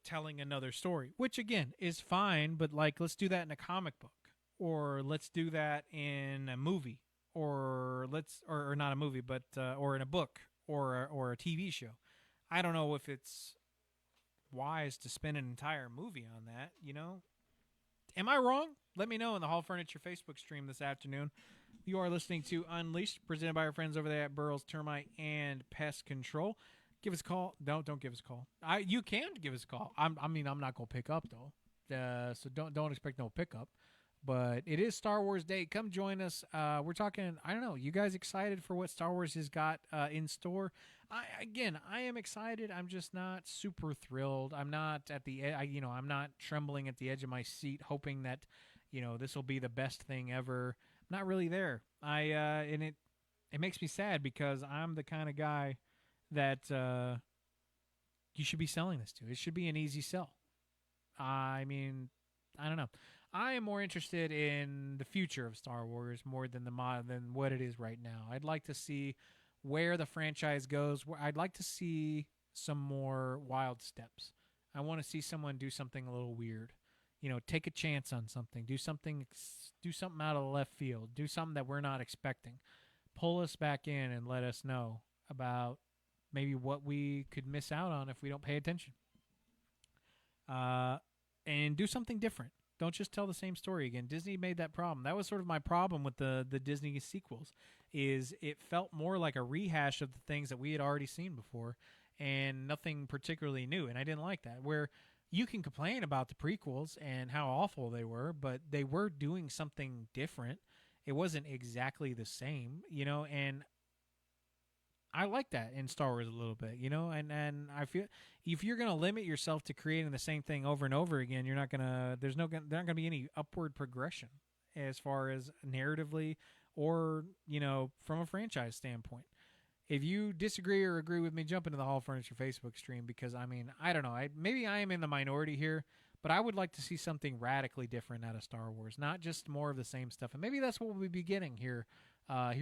B: telling another story, which again is fine, but like, let's do that in a comic book, or let's do that in a movie, or or not a movie, but or in a book, or a TV show. I don't know if it's wise to spend an entire movie on that, you know? Am I wrong? Let me know in the Hall Furniture Facebook stream this afternoon. You are listening to Unleashed, presented by our friends over there at Burroughs Termite and Pest Control. Give us a call. Don't give us a call. You can give us a call. I'm not gonna pick up though. So don't expect no pickup. But it is Star Wars Day. Come join us. We're talking. I don't know. You guys excited for what Star Wars has got in store? I am excited. I'm just not super thrilled. I'm not at the. I'm not trembling at the edge of my seat, hoping that, this will be the best thing ever. I'm not really there. And it makes me sad because I'm the kind of guy that you should be selling this to. It should be an easy sell. I mean, I don't know. I am more interested in the future of Star Wars more than than what it is right now. I'd like to see where the franchise goes. I'd like to see some more wild steps. I want to see someone do something a little weird. Take a chance on something. Do something out of the left field. Do something that we're not expecting. Pull us back in and let us know about maybe what we could miss out on if we don't pay attention. And do something different. Don't just tell the same story again. Disney made that problem. That was sort of my problem with the Disney sequels, is it felt more like a rehash of the things that we had already seen before and nothing particularly new. And I didn't like that, where you can complain about the prequels and how awful they were, but they were doing something different. It wasn't exactly the same, and I like that in Star Wars a little bit, and I feel if you're going to limit yourself to creating the same thing over and over again, there's not going to be any upward progression as far as narratively or, from a franchise standpoint. If you disagree or agree with me, jump into the Hall Furniture Facebook stream, because I don't know, maybe I am in the minority here, but I would like to see something radically different out of Star Wars, not just more of the same stuff. And maybe that's what we'll be getting here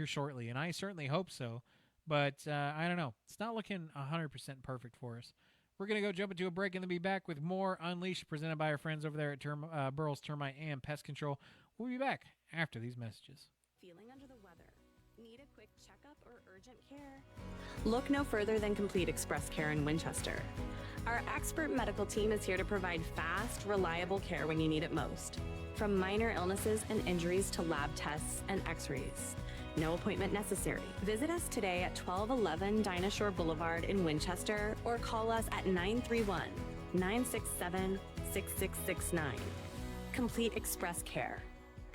B: shortly, and I certainly hope so. But I don't know. It's not looking 100% perfect for us. We're going to go jump into a break and then be back with more Unleashed, presented by our friends over there at Burroughs Termite and Pest Control. We'll be back after these messages.
S: Feeling under the weather? Need a quick checkup or urgent care? Look no further than Complete Express Care in Winchester. Our expert medical team is here to provide fast, reliable care when you need it most. From minor illnesses and injuries to lab tests and x-rays. No appointment necessary. Visit us today at 1211 Dinah Shore Boulevard in Winchester or call us at 931-967-6669. Complete Express Care.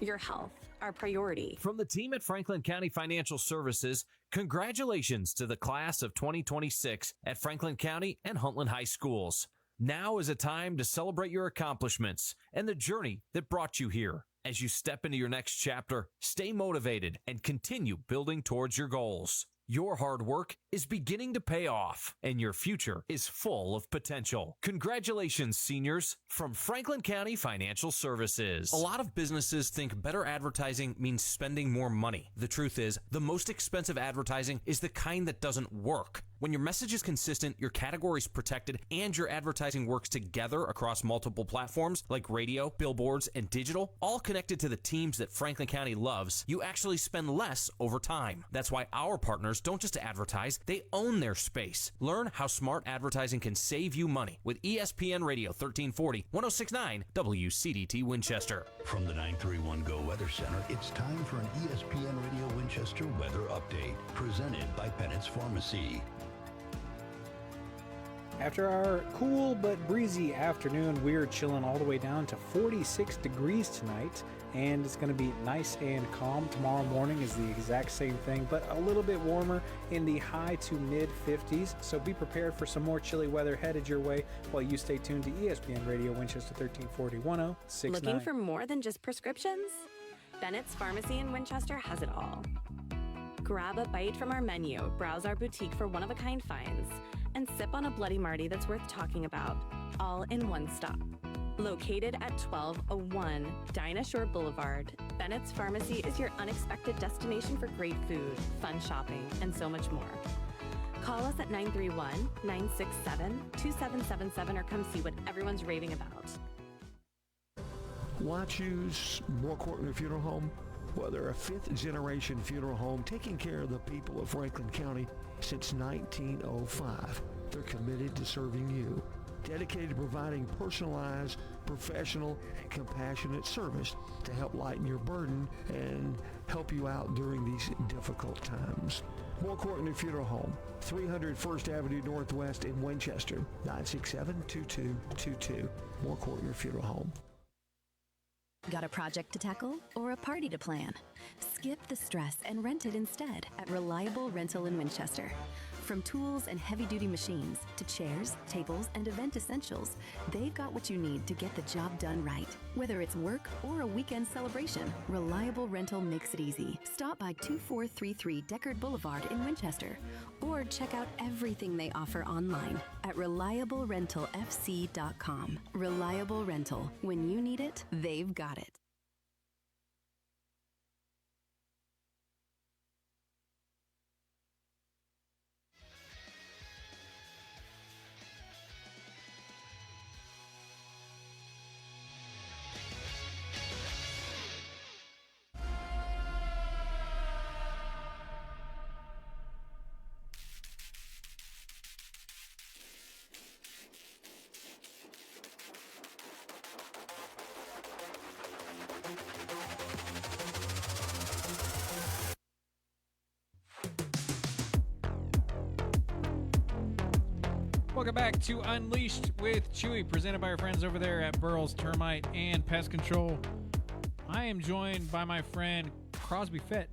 S: Your health, our priority.
F: From the team at Franklin County Financial Services, congratulations to the class of 2026 at Franklin County and Huntland High Schools. Now is a time to celebrate your accomplishments and the journey that brought you here. As you step into your next chapter, stay motivated and continue building towards your goals. Your hard work is beginning to pay off, and your future is full of potential. Congratulations, seniors, from Franklin County Financial Services. A lot of businesses think better advertising means spending more money. The truth is, the most expensive advertising is the kind that doesn't work. When your message is consistent, your category's protected, and your advertising works together across multiple platforms like radio, billboards, and digital, all connected to the teams that Franklin County loves, you actually spend less over time. That's why our partners don't just advertise, they own their space. Learn how smart advertising can save you money with ESPN Radio 1340, 1069 WCDT Winchester.
K: From the 931 Go Weather Center, it's time for an ESPN Radio Winchester weather update, presented by Bennett's Pharmacy.
J: After our cool but breezy afternoon, we're chilling all the way down to 46 degrees tonight, and it's going to be nice and calm. Tomorrow morning is the exact same thing, but a little bit warmer in the high to mid 50s, so be prepared for some more chilly weather headed your way while you stay tuned to ESPN Radio Winchester 1340 1069.
S: Looking for more than just prescriptions? Bennett's Pharmacy in Winchester has it all. Grab a bite from our menu, browse our boutique for one-of-a-kind finds, and sip on a Bloody Marty that's worth talking about, all in one stop. Located at 1201 Dinah Shore Boulevard, Bennett's Pharmacy is your unexpected destination for great food, fun shopping, and so much more. Call us at 931-967-2777 or come see what everyone's raving about.
T: Why choose More Courtney Funeral Home? Well, they're a fifth-generation funeral home taking care of the people of Franklin County since 1905. They're committed to serving you, dedicated to providing personalized, professional, and compassionate service to help lighten your burden and help you out during these difficult times. More Courtney Funeral Home, 300 First Avenue Northwest in Winchester, 967-2222. More Courtney Funeral Home.
D: Got a project to tackle or a party to plan? Skip the stress and rent it instead at Reliable Rental in Winchester. From tools and heavy-duty machines to chairs, tables, and event essentials, they've got what you need to get the job done right. Whether it's work or a weekend celebration, Reliable Rental makes it easy. Stop by 2433 Deckard Boulevard in Winchester or check out everything they offer online at reliablerentalfc.com. Reliable Rental. When you need it, they've got it.
B: Welcome back to Unleashed with Chewy, presented by our friends over there at Burrell's Termite and Pest Control. I am joined by my friend Crosby Fett.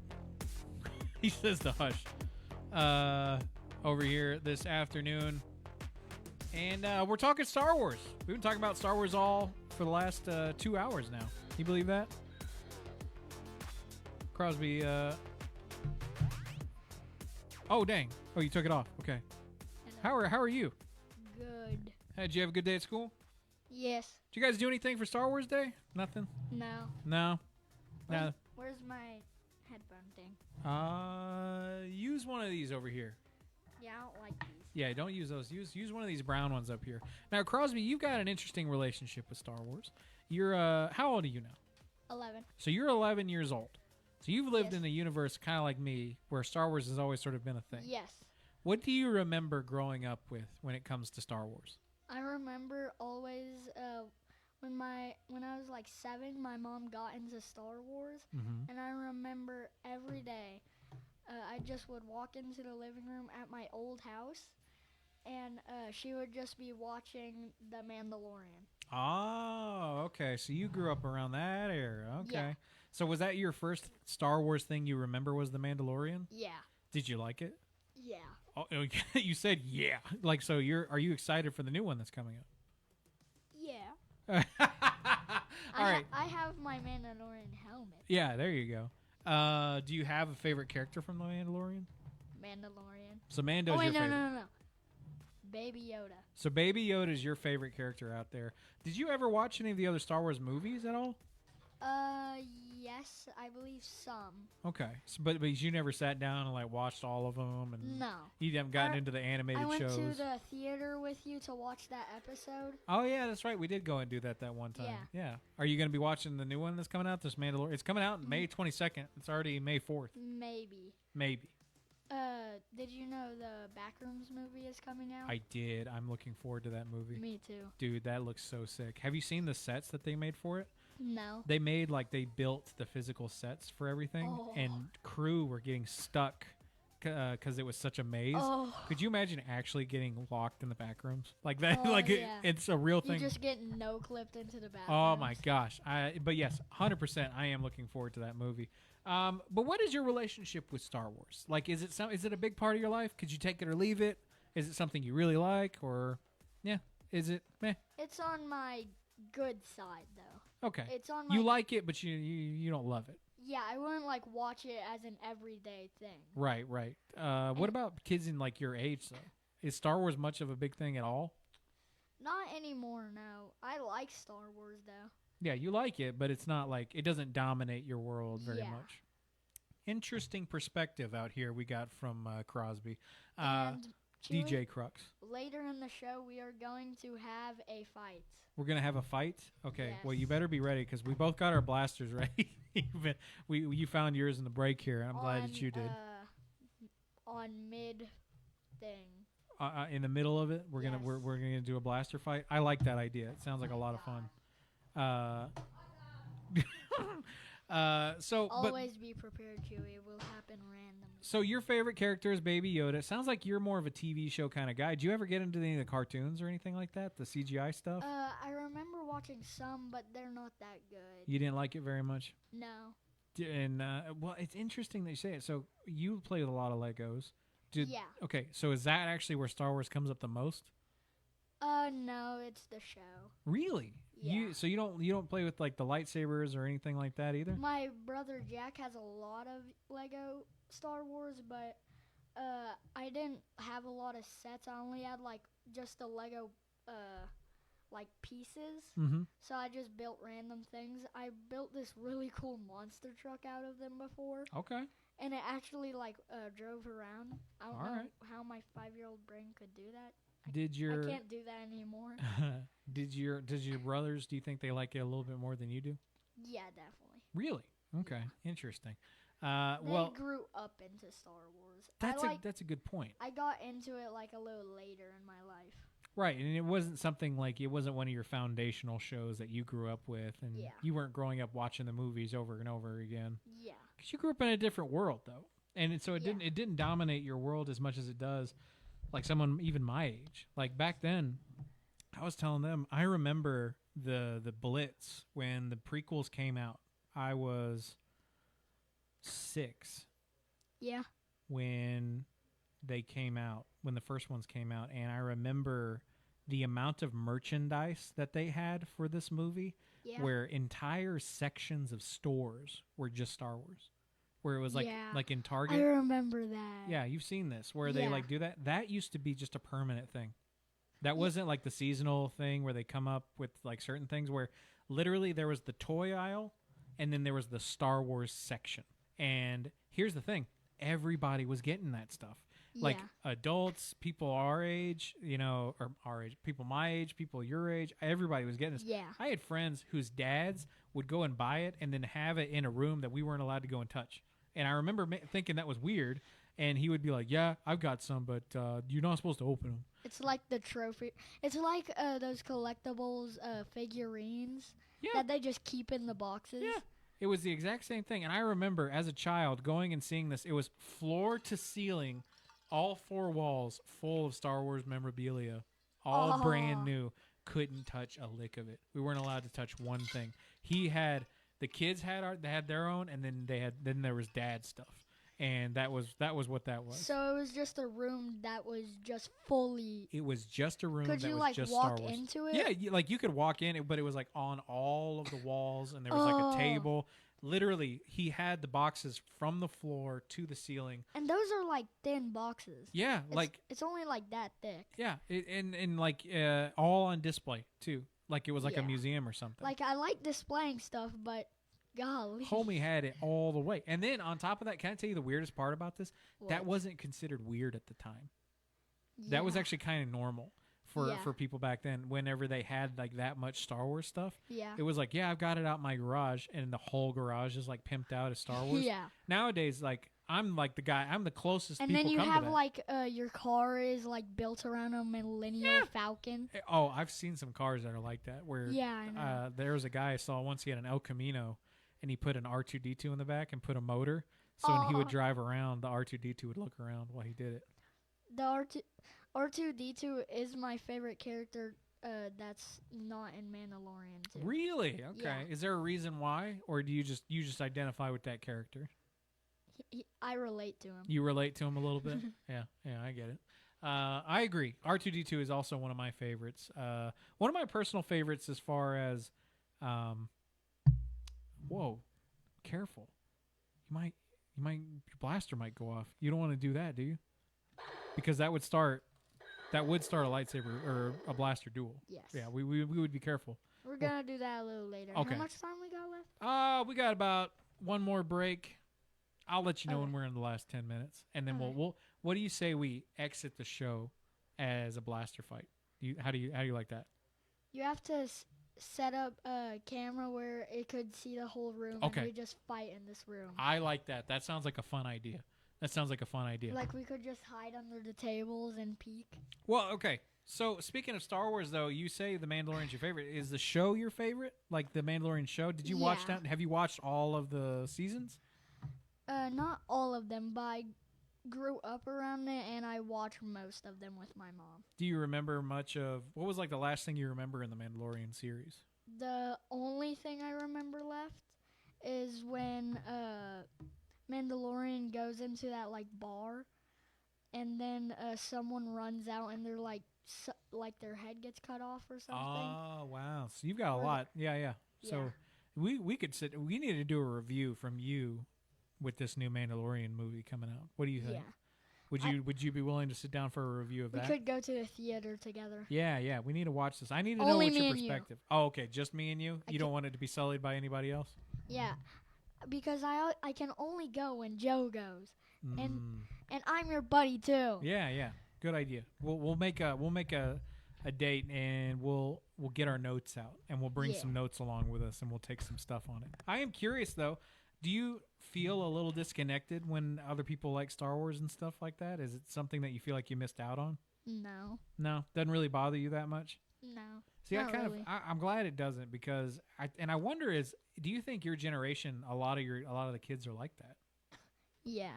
B: He says the hush. Over here this afternoon. And we're talking Star Wars. We've been talking about Star Wars all for the last 2 hours now. You believe that? Crosby, oh, dang. Oh, you took it off. Okay. How are you?
U: Good.
B: Did you have a good day at school?
U: Yes.
B: Did you guys do anything for Star Wars Day? Nothing?
U: No.
B: No? No.
U: Where's my headphone thing?
B: Use one of these over here.
U: Yeah, I don't like these.
B: Yeah, don't use those. Use one of these brown ones up here. Now, Crosby, you've got an interesting relationship with Star Wars. You're, how old are you now?
U: 11.
B: So you're 11 years old. So you've lived in a universe kind of like me where Star Wars has always sort of been a thing.
U: Yes.
B: What do you remember growing up with when it comes to Star Wars?
U: I remember always when I was like 7, my mom got into Star Wars, and I remember every day I just would walk into the living room at my old house, and she would just be watching The Mandalorian.
B: Oh, okay. So you grew up around that era. Okay.
U: Yeah.
B: So was that your first Star Wars thing you remember was The Mandalorian?
U: Yeah. Did
B: you like it?
U: Yeah.
B: Oh, you said yeah. Like, so are you excited for the new one that's coming up?
U: Yeah.
B: All right.
U: I have my Mandalorian helmet.
B: Yeah, there you go. Do you have a favorite character from The Mandalorian?
U: Mandalorian.
B: So Mando's
U: your
B: favorite.
U: No. Baby Yoda.
B: So Baby Yoda is your favorite character out there. Did you ever watch any of the other Star Wars movies at all?
U: Yes, I believe some.
B: Okay, but you never sat down and like watched all of them, and
U: no,
B: you haven't gotten into the animated shows.
U: I went to the theater with you to watch that episode.
B: Oh yeah, that's right. We did go and do that one time. Yeah. Are you going to be watching the new one that's coming out? This Mandalorian. It's coming out May 22nd. It's already May 4th.
U: Maybe. Did you know the Backrooms movie is coming out?
B: I did. I'm looking forward to that movie.
U: Me too.
B: Dude, that looks so sick. Have you seen the sets that they made for it?
U: No.
B: They built the physical sets for everything, and crew were getting stuck because it was such a maze.
U: Oh.
B: Could you imagine actually getting locked in the back rooms like that? It's a real thing.
U: You just get no-clipped into the back.
B: Oh my gosh! But yes, 100%. I am looking forward to that movie. But what is your relationship with Star Wars? Like, is it a big part of your life? Could you take it or leave it? Is it something you really like, or is it meh?
U: It's on my good side though.
B: Okay.
U: It's on my...
B: You like it, but you don't love it.
U: Yeah, I wouldn't like watch it as an everyday thing.
B: Right. What about kids in like your age though? Is Star Wars much of a big thing at all?
U: Not anymore, no. I like Star Wars though.
B: Yeah, you like it, but it's not like it doesn't dominate your world very much. Interesting perspective out here we got from Crosby.
U: And Chewy,
B: DJ Crux.
U: Later in the show, we are going to have a fight.
B: We're going to have a fight? Okay.
U: Yes.
B: Well, you better be ready because we both got our blasters ready. You found yours in the break here, and I'm glad that you did.
U: On mid thing.
B: In the middle of it, we're
U: Yes.
B: gonna do a blaster fight. I like that idea. It sounds like a lot of fun.
U: Always be prepared, Chewy. It will happen randomly.
B: So your favorite character is Baby Yoda. It sounds like you're more of a TV show kind of guy. Do you ever get into any of the cartoons or anything like that? The CGI stuff?
U: I remember watching some, but they're not that good.
B: You didn't like it very much?
U: No.
B: And well, it's interesting that you say it. So you play with a lot of Legos.
U: Yeah.
B: Okay, so is that actually where Star Wars comes up the most?
U: No, it's the show.
B: Really?
U: Yeah.
B: So you don't play with like the lightsabers or anything like that either?
U: My brother Jack has a lot of Lego Star Wars, but I didn't have a lot of sets. I only had like just the Lego like pieces.
B: Mm-hmm.
U: So I just built random things. I built this really cool monster truck out of them before.
B: Okay.
U: And it actually like drove around. I don't know
B: right.
U: how my 5-year-old brain could do that.
B: I
U: can't do that anymore.
B: Did your brothers, do you think they like it a little bit more than you do?
U: Yeah, definitely.
B: Really? Okay. Interesting.
U: They grew up into Star Wars.
B: That's a good point.
U: I got into it like a little later in my life.
B: Right, and it wasn't something like it wasn't one of your foundational shows that you grew up with, and you weren't growing up watching the movies over and over again.
U: Yeah.
B: Because you grew up in a different world, though, and so it didn't dominate your world as much as it does, like someone even my age. Like back then, I was telling them I remember the Blitz when the prequels came out. I was 6.
U: Yeah.
B: When they came out, when the first ones came out, and I remember the amount of merchandise that they had for this movie, where entire sections of stores were just Star Wars, where it was like in Target.
U: I remember that.
B: Yeah, you've seen this, where they like do that. That used to be just a permanent thing. That wasn't like the seasonal thing where they come up with like certain things where literally there was the toy aisle and then there was the Star Wars section. And here's the thing. Everybody was getting that stuff. Like adults, people our age, or our age, people my age, people your age, everybody was getting this.
U: Yeah.
B: I had friends whose dads would go and buy it and then have it in a room that we weren't allowed to go and touch. And I remember thinking that was weird. And he would be like, yeah, I've got some, but you're not supposed to open them.
U: It's like the trophy. It's like those collectibles figurines that they just keep in the boxes.
B: Yeah. It was the exact same thing. And I remember as a child going and seeing this. It was floor to ceiling, all 4 walls full of Star Wars memorabilia, all brand new. Couldn't touch a lick of it. We weren't allowed to touch one thing. The kids had their own, and then there was dad's stuff. And that was what that was.
U: So it was just a room that was just fully.
B: It was just a room that was just Star Wars.
U: Could you walk into it?
B: Yeah, you could walk in, but it was like on all of the walls, and there was like a table. Literally, he had the boxes from the floor to the ceiling.
U: And those are like thin boxes.
B: Yeah,
U: it's only like that thick.
B: Yeah, and like all on display too. Like it was like a museum or something.
U: Like I like displaying stuff, but. Golly.
B: Homie had it all the way. And then on top of that, can I tell you the weirdest part about this?
U: What?
B: That wasn't considered weird at the time.
U: Yeah.
B: That was actually kind of normal for people back then. Whenever they had like that much Star Wars stuff, it was like, I've got it out in my garage, and the whole garage is like pimped out as Star Wars.
U: Yeah.
B: Nowadays, like I'm like the guy. I'm the closest.
U: And
B: people
U: then you
B: come
U: have
B: to that.
U: like your car is like built around a Millennium Falcon.
B: Oh, I've seen some cars that are like that. Where
U: I know.
B: There was a guy I saw once. He had an El Camino. And he put an R2-D2 in the back and put a motor. So when he would drive around, the R2-D2 would look around while he did it.
U: The R2-D2 is my favorite character that's not in Mandalorian too.
B: Really? Okay.
U: Yeah.
B: Is there a reason why? Or do you just identify with that character?
U: I relate to him.
B: You relate to him a little bit? Yeah, I get it. I agree. R2-D2 is also one of my favorites. One of my personal favorites as far as... whoa, careful. Your blaster might go off. You don't want to do that, do you? Because that would start a lightsaber or a blaster duel.
U: Yes.
B: Yeah, we would be careful.
U: We're going to do that a little later.
B: Okay.
U: How much time we got left?
B: We got about one more break. I'll let you know when we're in the last 10 minutes. And then What do you say we exit the show as a blaster fight? How do you like that?
U: You have to set up a camera where it could see the whole room,
B: Okay.
U: and we just fight in this room.
B: I like that. That sounds like a fun idea.
U: Like we could just hide under the tables and peek.
B: Well, okay. So speaking of Star Wars, though, you say The Mandalorian's your favorite. Is the show your favorite? Like the Mandalorian show? Did you watch that? Have you watched all of the seasons?
U: Not all of them, but I grew up around it, and I watched most of them with my mom.
B: Do you remember much of what was like the last thing you remember in the Mandalorian series?
U: The only thing I remember left is when Mandalorian goes into that like bar, and then someone runs out, and they're like their head gets cut off or something.
B: Oh wow! So you've got a lot. Yeah. So we need to do a review from you with this new Mandalorian movie coming out. What do you think?
U: Yeah.
B: Would you be willing to sit down for a review of that?
U: We could go to the theater together.
B: Yeah. We need to watch this. I need to know
U: Only
B: what's your
U: me and you.
B: perspective. Oh, okay. Just me and you. You don't want it to be sullied by anybody else.
U: Yeah, because I can only go when Joe goes, and I'm your buddy too.
B: Yeah. Good idea. We'll make a date, and we'll get our notes out, and we'll bring some notes along with us, and we'll take some stuff on it. I am curious though. Do you feel a little disconnected when other people like Star Wars and stuff like that? Is it something that you feel like you missed out on? No, doesn't really bother you that much.
U: No.
B: See,
U: really.
B: I'm glad it doesn't, because I wonder do you think your generation, a lot of the kids are like that?
U: Yeah.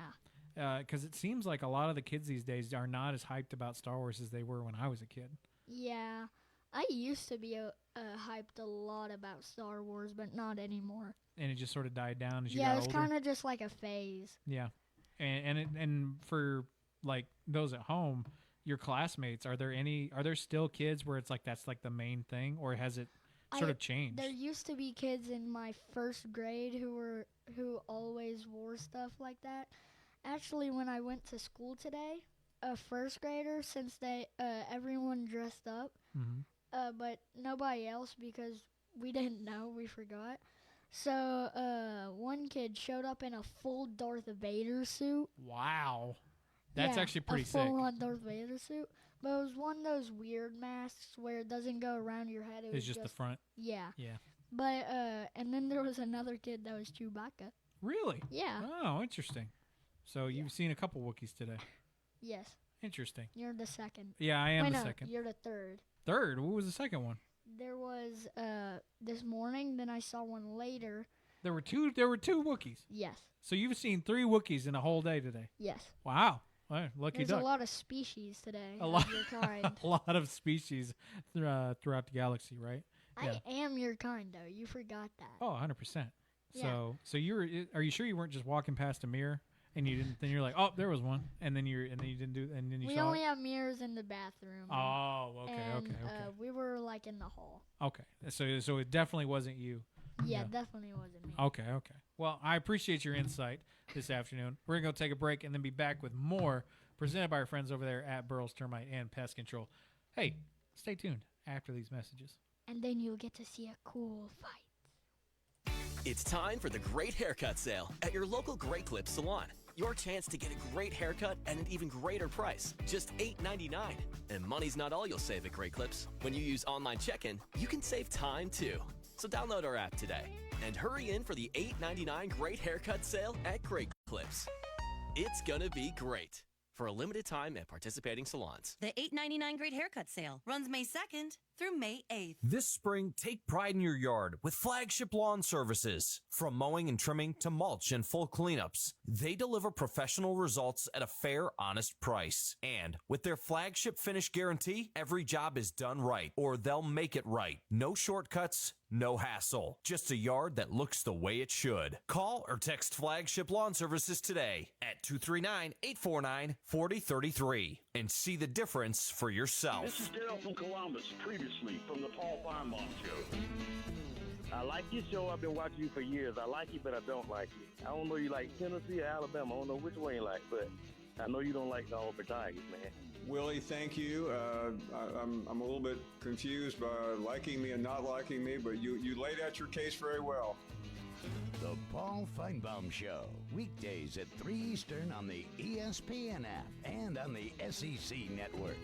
B: Because it seems like a lot of the kids these days are not as hyped about Star Wars as they were when I was a kid.
U: Yeah, I used to be hyped a lot about Star Wars, but not anymore.
B: And it just sort of died down as you
U: Yeah,
B: got
U: it was
B: older?
U: kind of just like a phase.
B: Yeah, and for like those at home, your classmates, are there still kids where it's like that's like the main thing, or has it sort of changed?
U: There used to be kids in my first grade who always wore stuff like that. Actually, when I went to school today, a first grader, since everyone dressed up, but nobody else because we didn't know, we forgot. So one kid showed up in a full Darth Vader suit.
B: Wow. That's actually pretty sick.
U: A full-on Darth Vader suit. But it was one of those weird masks where it doesn't go around your head.
B: It's just the front.
U: Yeah.
B: Yeah.
U: But, and then there was another kid that was Chewbacca.
B: Really?
U: Yeah.
B: Oh, interesting. So you've seen a couple Wookiees today.
U: Yes.
B: Interesting.
U: You're the second.
B: Yeah, I am the second.
U: You're the third.
B: Third? What was the second one?
U: There was this morning, then I saw one later.
B: There were two Wookiees?
U: Yes.
B: So you've seen 3 Wookiees in a whole day today?
U: Yes.
B: Wow. Well, lucky
U: There's
B: duck.
U: a lot of species today.
B: A lot,
U: your kind.
B: a lot of species throughout the galaxy, right?
U: I am your kind, though. You forgot that.
B: Oh, 100%.
U: Yeah.
B: So are you sure you weren't just walking past a mirror and you didn't? Then you're like, oh, there was one, and then you didn't do, and then you
U: we
B: saw
U: only
B: it?
U: have mirrors in the bathroom.
B: Oh, okay,
U: and,
B: okay.
U: We were like in the hall.
B: Okay, so it definitely wasn't you.
U: Yeah,
B: No.
U: definitely wasn't me.
B: Okay. Well, I appreciate your insight this afternoon. We're going to take a break and then be back with more presented by our friends over there at Burroughs Termite and Pest Control. Hey, stay tuned after these messages.
U: And then you'll get to see a cool fight.
C: It's time for the Great Haircut Sale at your local Great Clips salon. Your chance to get a great haircut at an even greater price, just $8.99. And money's not all you'll save at Great Clips. When you use online check-in, you can save time too. So download our app today and hurry in for the $8.99 Great Haircut Sale at Great Clips. It's gonna be great. For a limited time at participating salons.
V: The $8.99 Great Haircut Sale runs May 2nd through May 8th.
F: This spring, take pride in your yard with Flagship Lawn Services. From mowing and trimming to mulch and full cleanups, they deliver professional results at a fair, honest price. And with their Flagship Finish Guarantee, every job is done right, or they'll make it right. No shortcuts, no hassle. Just a yard that looks the way it should. Call or text Flagship Lawn Services today at 239-849-4033 and see the difference for yourself.
W: This is Daryl from Columbus, previously from the Paul Feinbaum Show. I like your show. I've been watching you for years. I like you, but I don't like you. I don't know you like Tennessee or Alabama. I don't know which one you like, but I know you don't like the Auburn Tigers, man.
H: Willie, thank you. I'm a little bit confused by liking me and not liking me, but you laid out your case very well.
K: The Paul Feinbaum Show, weekdays at 3 Eastern on the ESPN app and on the SEC network.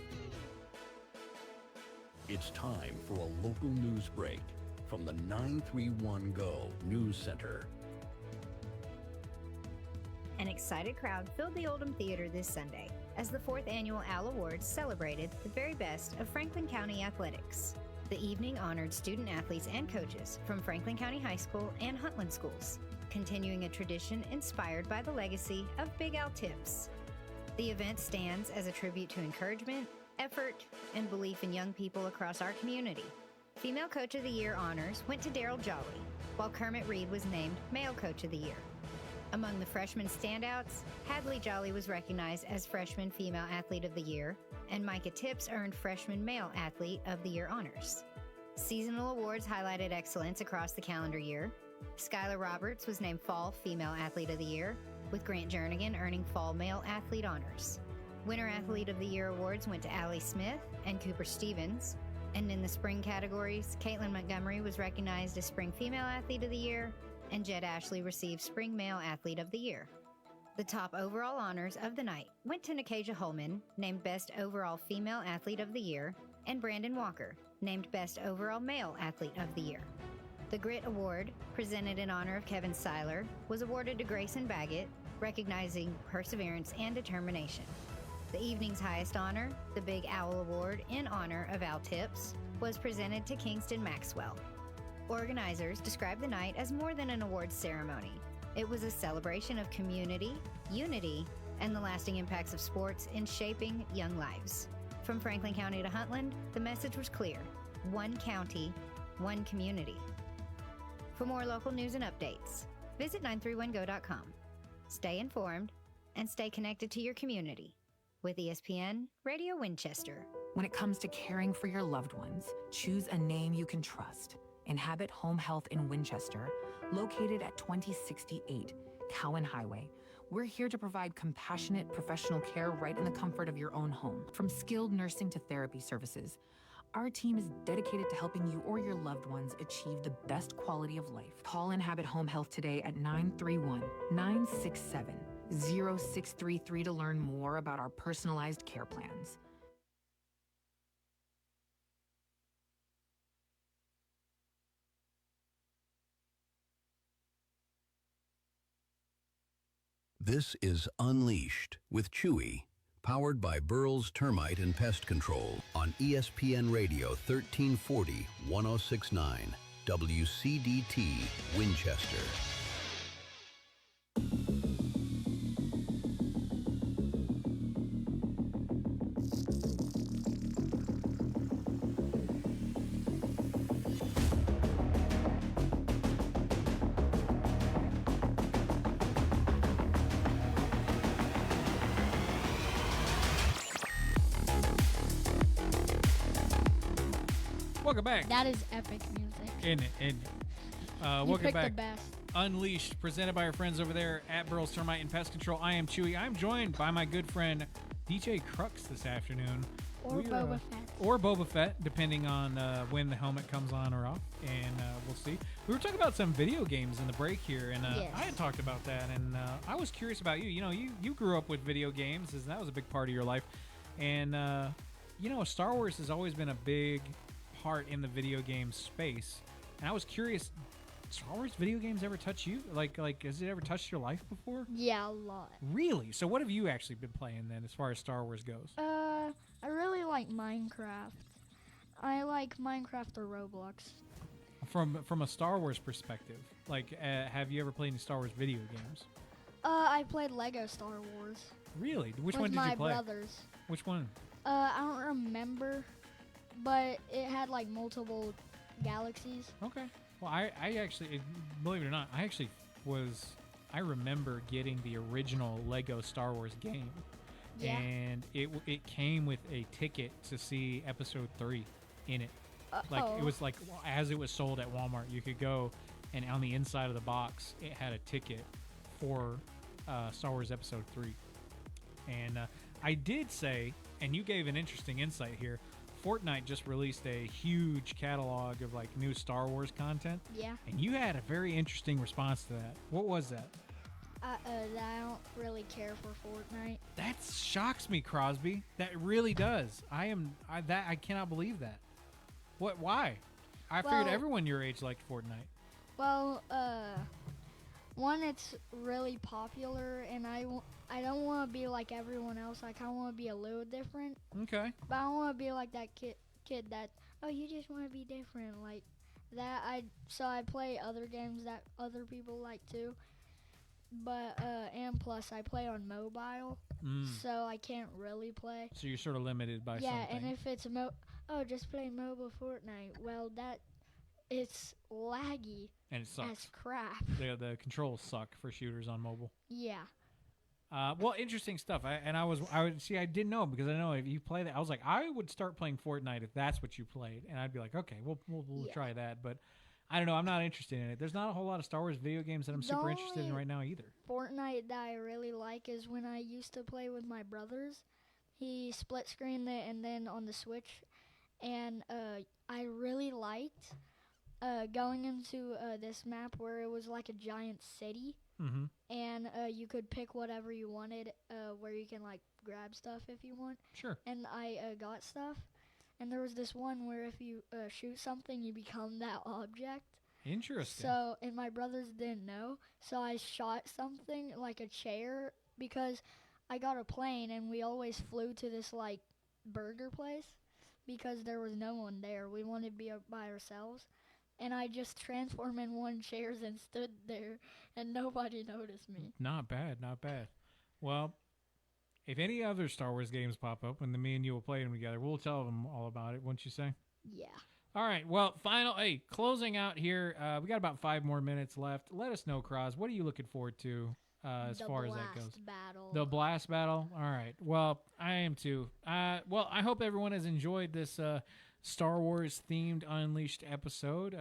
E: It's time for a local news break from the 931 Go News Center.
L: An excited crowd filled the Oldham Theater this Sunday as the 4th Annual Al Awards celebrated the very best of Franklin County athletics. The evening honored student athletes and coaches from Franklin County High School and Huntland schools, continuing a tradition inspired by the legacy of Big Al Tips. The event stands as a tribute to encouragement, effort, and belief in young people across our community. Female Coach of the Year honors went to Daryl Jolly, while Kermit Reed was named Male Coach of the Year. Among the freshman standouts, Hadley Jolly was recognized as Freshman Female Athlete of the Year, and Micah Tips earned Freshman Male Athlete of the Year honors. Seasonal awards highlighted excellence across the calendar year. Skylar Roberts was named Fall Female Athlete of the Year, with Grant Jernigan earning Fall Male Athlete honors. Winter Athlete of the Year awards went to Allie Smith and Cooper Stevens, and in the spring categories, Caitlin Montgomery was recognized as Spring Female Athlete of the Year, and Jed Ashley received Spring Male Athlete of the Year. The top overall honors of the night went to Nikasia Holman, named Best Overall Female Athlete of the Year, and Brandon Walker, named Best Overall Male Athlete of the Year. The Grit Award, presented in honor of Kevin Seiler, was awarded to Grayson Baggett, recognizing perseverance and determination. The evening's highest honor, the Big Owl Award in honor of Al Tips, was presented to Kingston Maxwell. Organizers described the night as more than an awards ceremony. It was a celebration of community, unity, and the lasting impacts of sports in shaping young lives. From Franklin County to Huntland, the message was clear: one county, one community. For more local news and updates, visit 931go.com. Stay informed and stay connected to your community with ESPN Radio Winchester.
G: When it comes to caring for your loved ones, choose a name you can trust. Inhabit Home Health in Winchester, located at 2068 Cowan Highway. We're here to provide compassionate professional care right in the comfort of your own home. From skilled nursing to therapy services, our team is dedicated to helping you or your loved ones achieve the best quality of life. Call Inhabit Home Health today at 931-967-0633 to learn more about our personalized care plans.
E: This is Unleashed with Chewy, powered by Burrell's Termite and Pest Control on ESPN Radio 1340, 106.9, WCDT, Winchester.
B: Welcome back.
U: That is epic music.
B: Isn't it? Welcome
U: picked
B: back.
U: the best.
B: Unleashed, presented by our friends over there at Burrell's Termite and Pest Control. I am Chewy. I'm joined by my good friend DJ Crux this afternoon.
U: Or Boba Fett.
B: Or Boba Fett, depending on when the helmet comes on or off, and we'll see. We were talking about some video games in the break here, and
U: Yes.
B: I had talked about that, and I was curious about you. You know, you grew up with video games, and that was a big part of your life, and you know, Star Wars has always been a big part in the video game space, and I was curious, Star Wars video games ever touch you? Like has it ever touched your life before?
U: Yeah, a lot.
B: Really? So what have you actually been playing then, as far as Star Wars goes?
U: I really like Minecraft. I like Minecraft or Roblox.
B: From a Star Wars perspective, like have you ever played any Star Wars video games?
U: I played Lego Star Wars.
B: Really? Which
U: with
B: one did
U: my
B: you play?
U: brothers.
B: Which one?
U: I don't remember, but it had like multiple galaxies.
B: Okay. Well, I actually, believe it or not, I remember getting the original Lego Star Wars game.
U: Yeah.
B: And it came with a ticket to see Episode 3 in it. Like, it was like, as it was sold at Walmart, you could go, and on the inside of the box, it had a ticket for Star Wars Episode 3. And I did say, and you gave an interesting insight here, Fortnite just released a huge catalog of like new Star Wars content.
U: Yeah.
B: And you had a very interesting response to that. What was that?
U: That I don't really care for Fortnite.
B: That shocks me, Crosby. That really does. I cannot believe that. What? Why? I figured everyone your age liked Fortnite.
U: Well, one, it's really popular, and I don't want to be like everyone else. I kind of want to be a little different.
B: Okay.
U: But I don't want to be like that kid that, oh, you just want to be different. Like that, so I play other games that other people like too. But, and plus, I play on mobile, so I can't really play.
B: So you're sort of limited by something.
U: Yeah, and if it's just play mobile Fortnite, well, it's laggy
B: and it sucks.
U: As crap.
B: The controls suck for shooters on mobile.
U: Yeah.
B: Well, interesting stuff. I didn't know, because I know if you play that, I was like, I would start playing Fortnite if that's what you played, and I'd be like, okay, we'll try that, but I don't know. I'm not interested in it. There's not a whole lot of Star Wars video games that I'm super interested in right now either.
U: Fortnite that I really like is when I used to play with my brothers. He split screened it and then on the Switch, and I really liked going into this map where it was like a giant city, and you could pick whatever you wanted, where you can like grab stuff if you want.
B: Sure.
U: And I got stuff. And there was this one where if you shoot something, you become that object.
B: Interesting.
U: So, and my brothers didn't know. So I shot something like a chair, because I got a plane and we always flew to this like burger place because there was no one there. We wanted to be by ourselves. And I just transformed in one chairs and stood there, and nobody noticed me.
B: Not bad, not bad. Well, if any other Star Wars games pop up, and me and you will play them together, we'll tell them all about it, wouldn't you say?
U: Yeah.
B: All right. Well, closing out here. We got about 5 more minutes left. Let us know, Cross. What are you looking forward to as far as that goes?
U: The blast battle.
B: The blast battle. All right. Well, I am too. Well, I hope everyone has enjoyed this Star Wars themed Unleashed episode.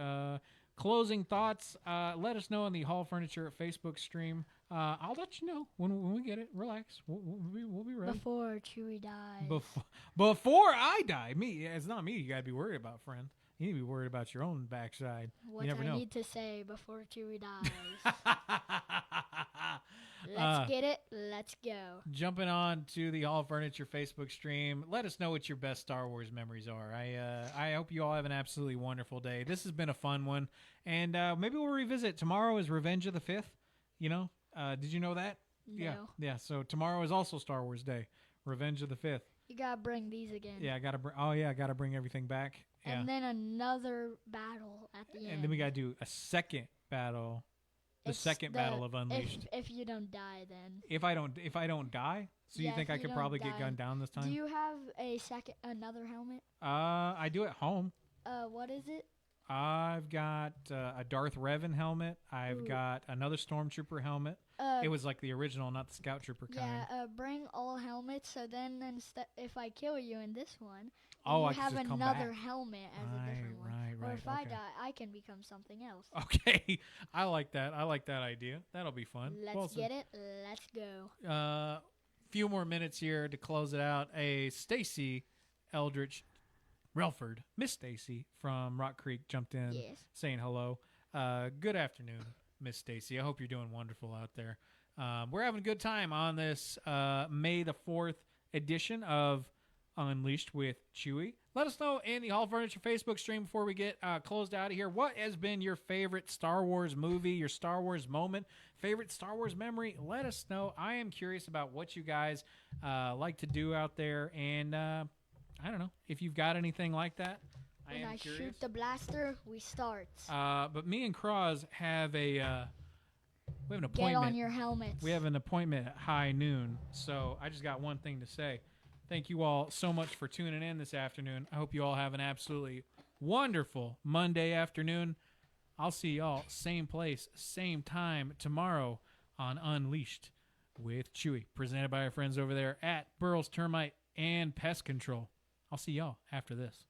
B: Closing thoughts. Let us know on the Hall Furniture Facebook stream. I'll let you know when we get it. Relax. We'll be ready.
U: Before Chewy dies.
B: Before I die. Me. It's not me you got to be worried about, friend. You need to be worried about your own backside.
U: What
B: you never
U: I
B: know.
U: need to say before Chewy dies. Let's get it. Let's go.
B: Jumping on to the Hall Furniture Facebook stream. Let us know what your best Star Wars memories are. I hope you all have an absolutely wonderful day. This has been a fun one. And maybe we'll revisit. Tomorrow is Revenge of the 5th. You know? Did you know that?
U: No.
B: Yeah. So tomorrow is also Star Wars Day. Revenge of the 5th.
U: You gotta bring these again.
B: Yeah, I gotta bring everything back. Yeah.
U: And then another battle at the end.
B: And then we gotta do a second battle. The second battle of Unleashed.
U: If you don't die, then.
B: If I don't die, so you think I could probably get gunned down this time?
U: Do you have another helmet?
B: I do at home.
U: What is it?
B: I've got a Darth Revan helmet. I've got another Stormtrooper helmet. It was like the original, not the Scout Trooper kind.
U: Yeah, bring all helmets, so then if I kill you in this one,
B: you
U: have another helmet as a different one.
B: Right.
U: Or if I die, I can become something else.
B: Okay, I like that. I like that idea. That'll be fun.
U: Let's get it. Let's go.
B: Few more minutes here to close it out. A Stacy Eldridge Relford, Miss Stacy from Rock Creek jumped in saying hello. Good afternoon, Miss Stacy. I hope you're doing wonderful out there. We're having a good time on this May the 4th edition of Unleashed with Chewy. Let us know in the Hall Furniture Facebook stream before we get closed out of here. What has been your favorite Star Wars movie, your Star Wars moment, favorite Star Wars memory? Let us know. I am curious about what you guys like to do out there, and I don't know if you've got anything like that.
U: When I shoot the blaster, we start.
B: But me and Cross have we have an appointment.
U: Get on your helmets.
B: We have an appointment at high noon, so I just got one thing to say. Thank you all so much for tuning in this afternoon. I hope you all have an absolutely wonderful Monday afternoon. I'll see y'all same place, same time tomorrow on Unleashed with Chewy, presented by our friends over there at Burroughs Termite and Pest Control. I'll see y'all after this.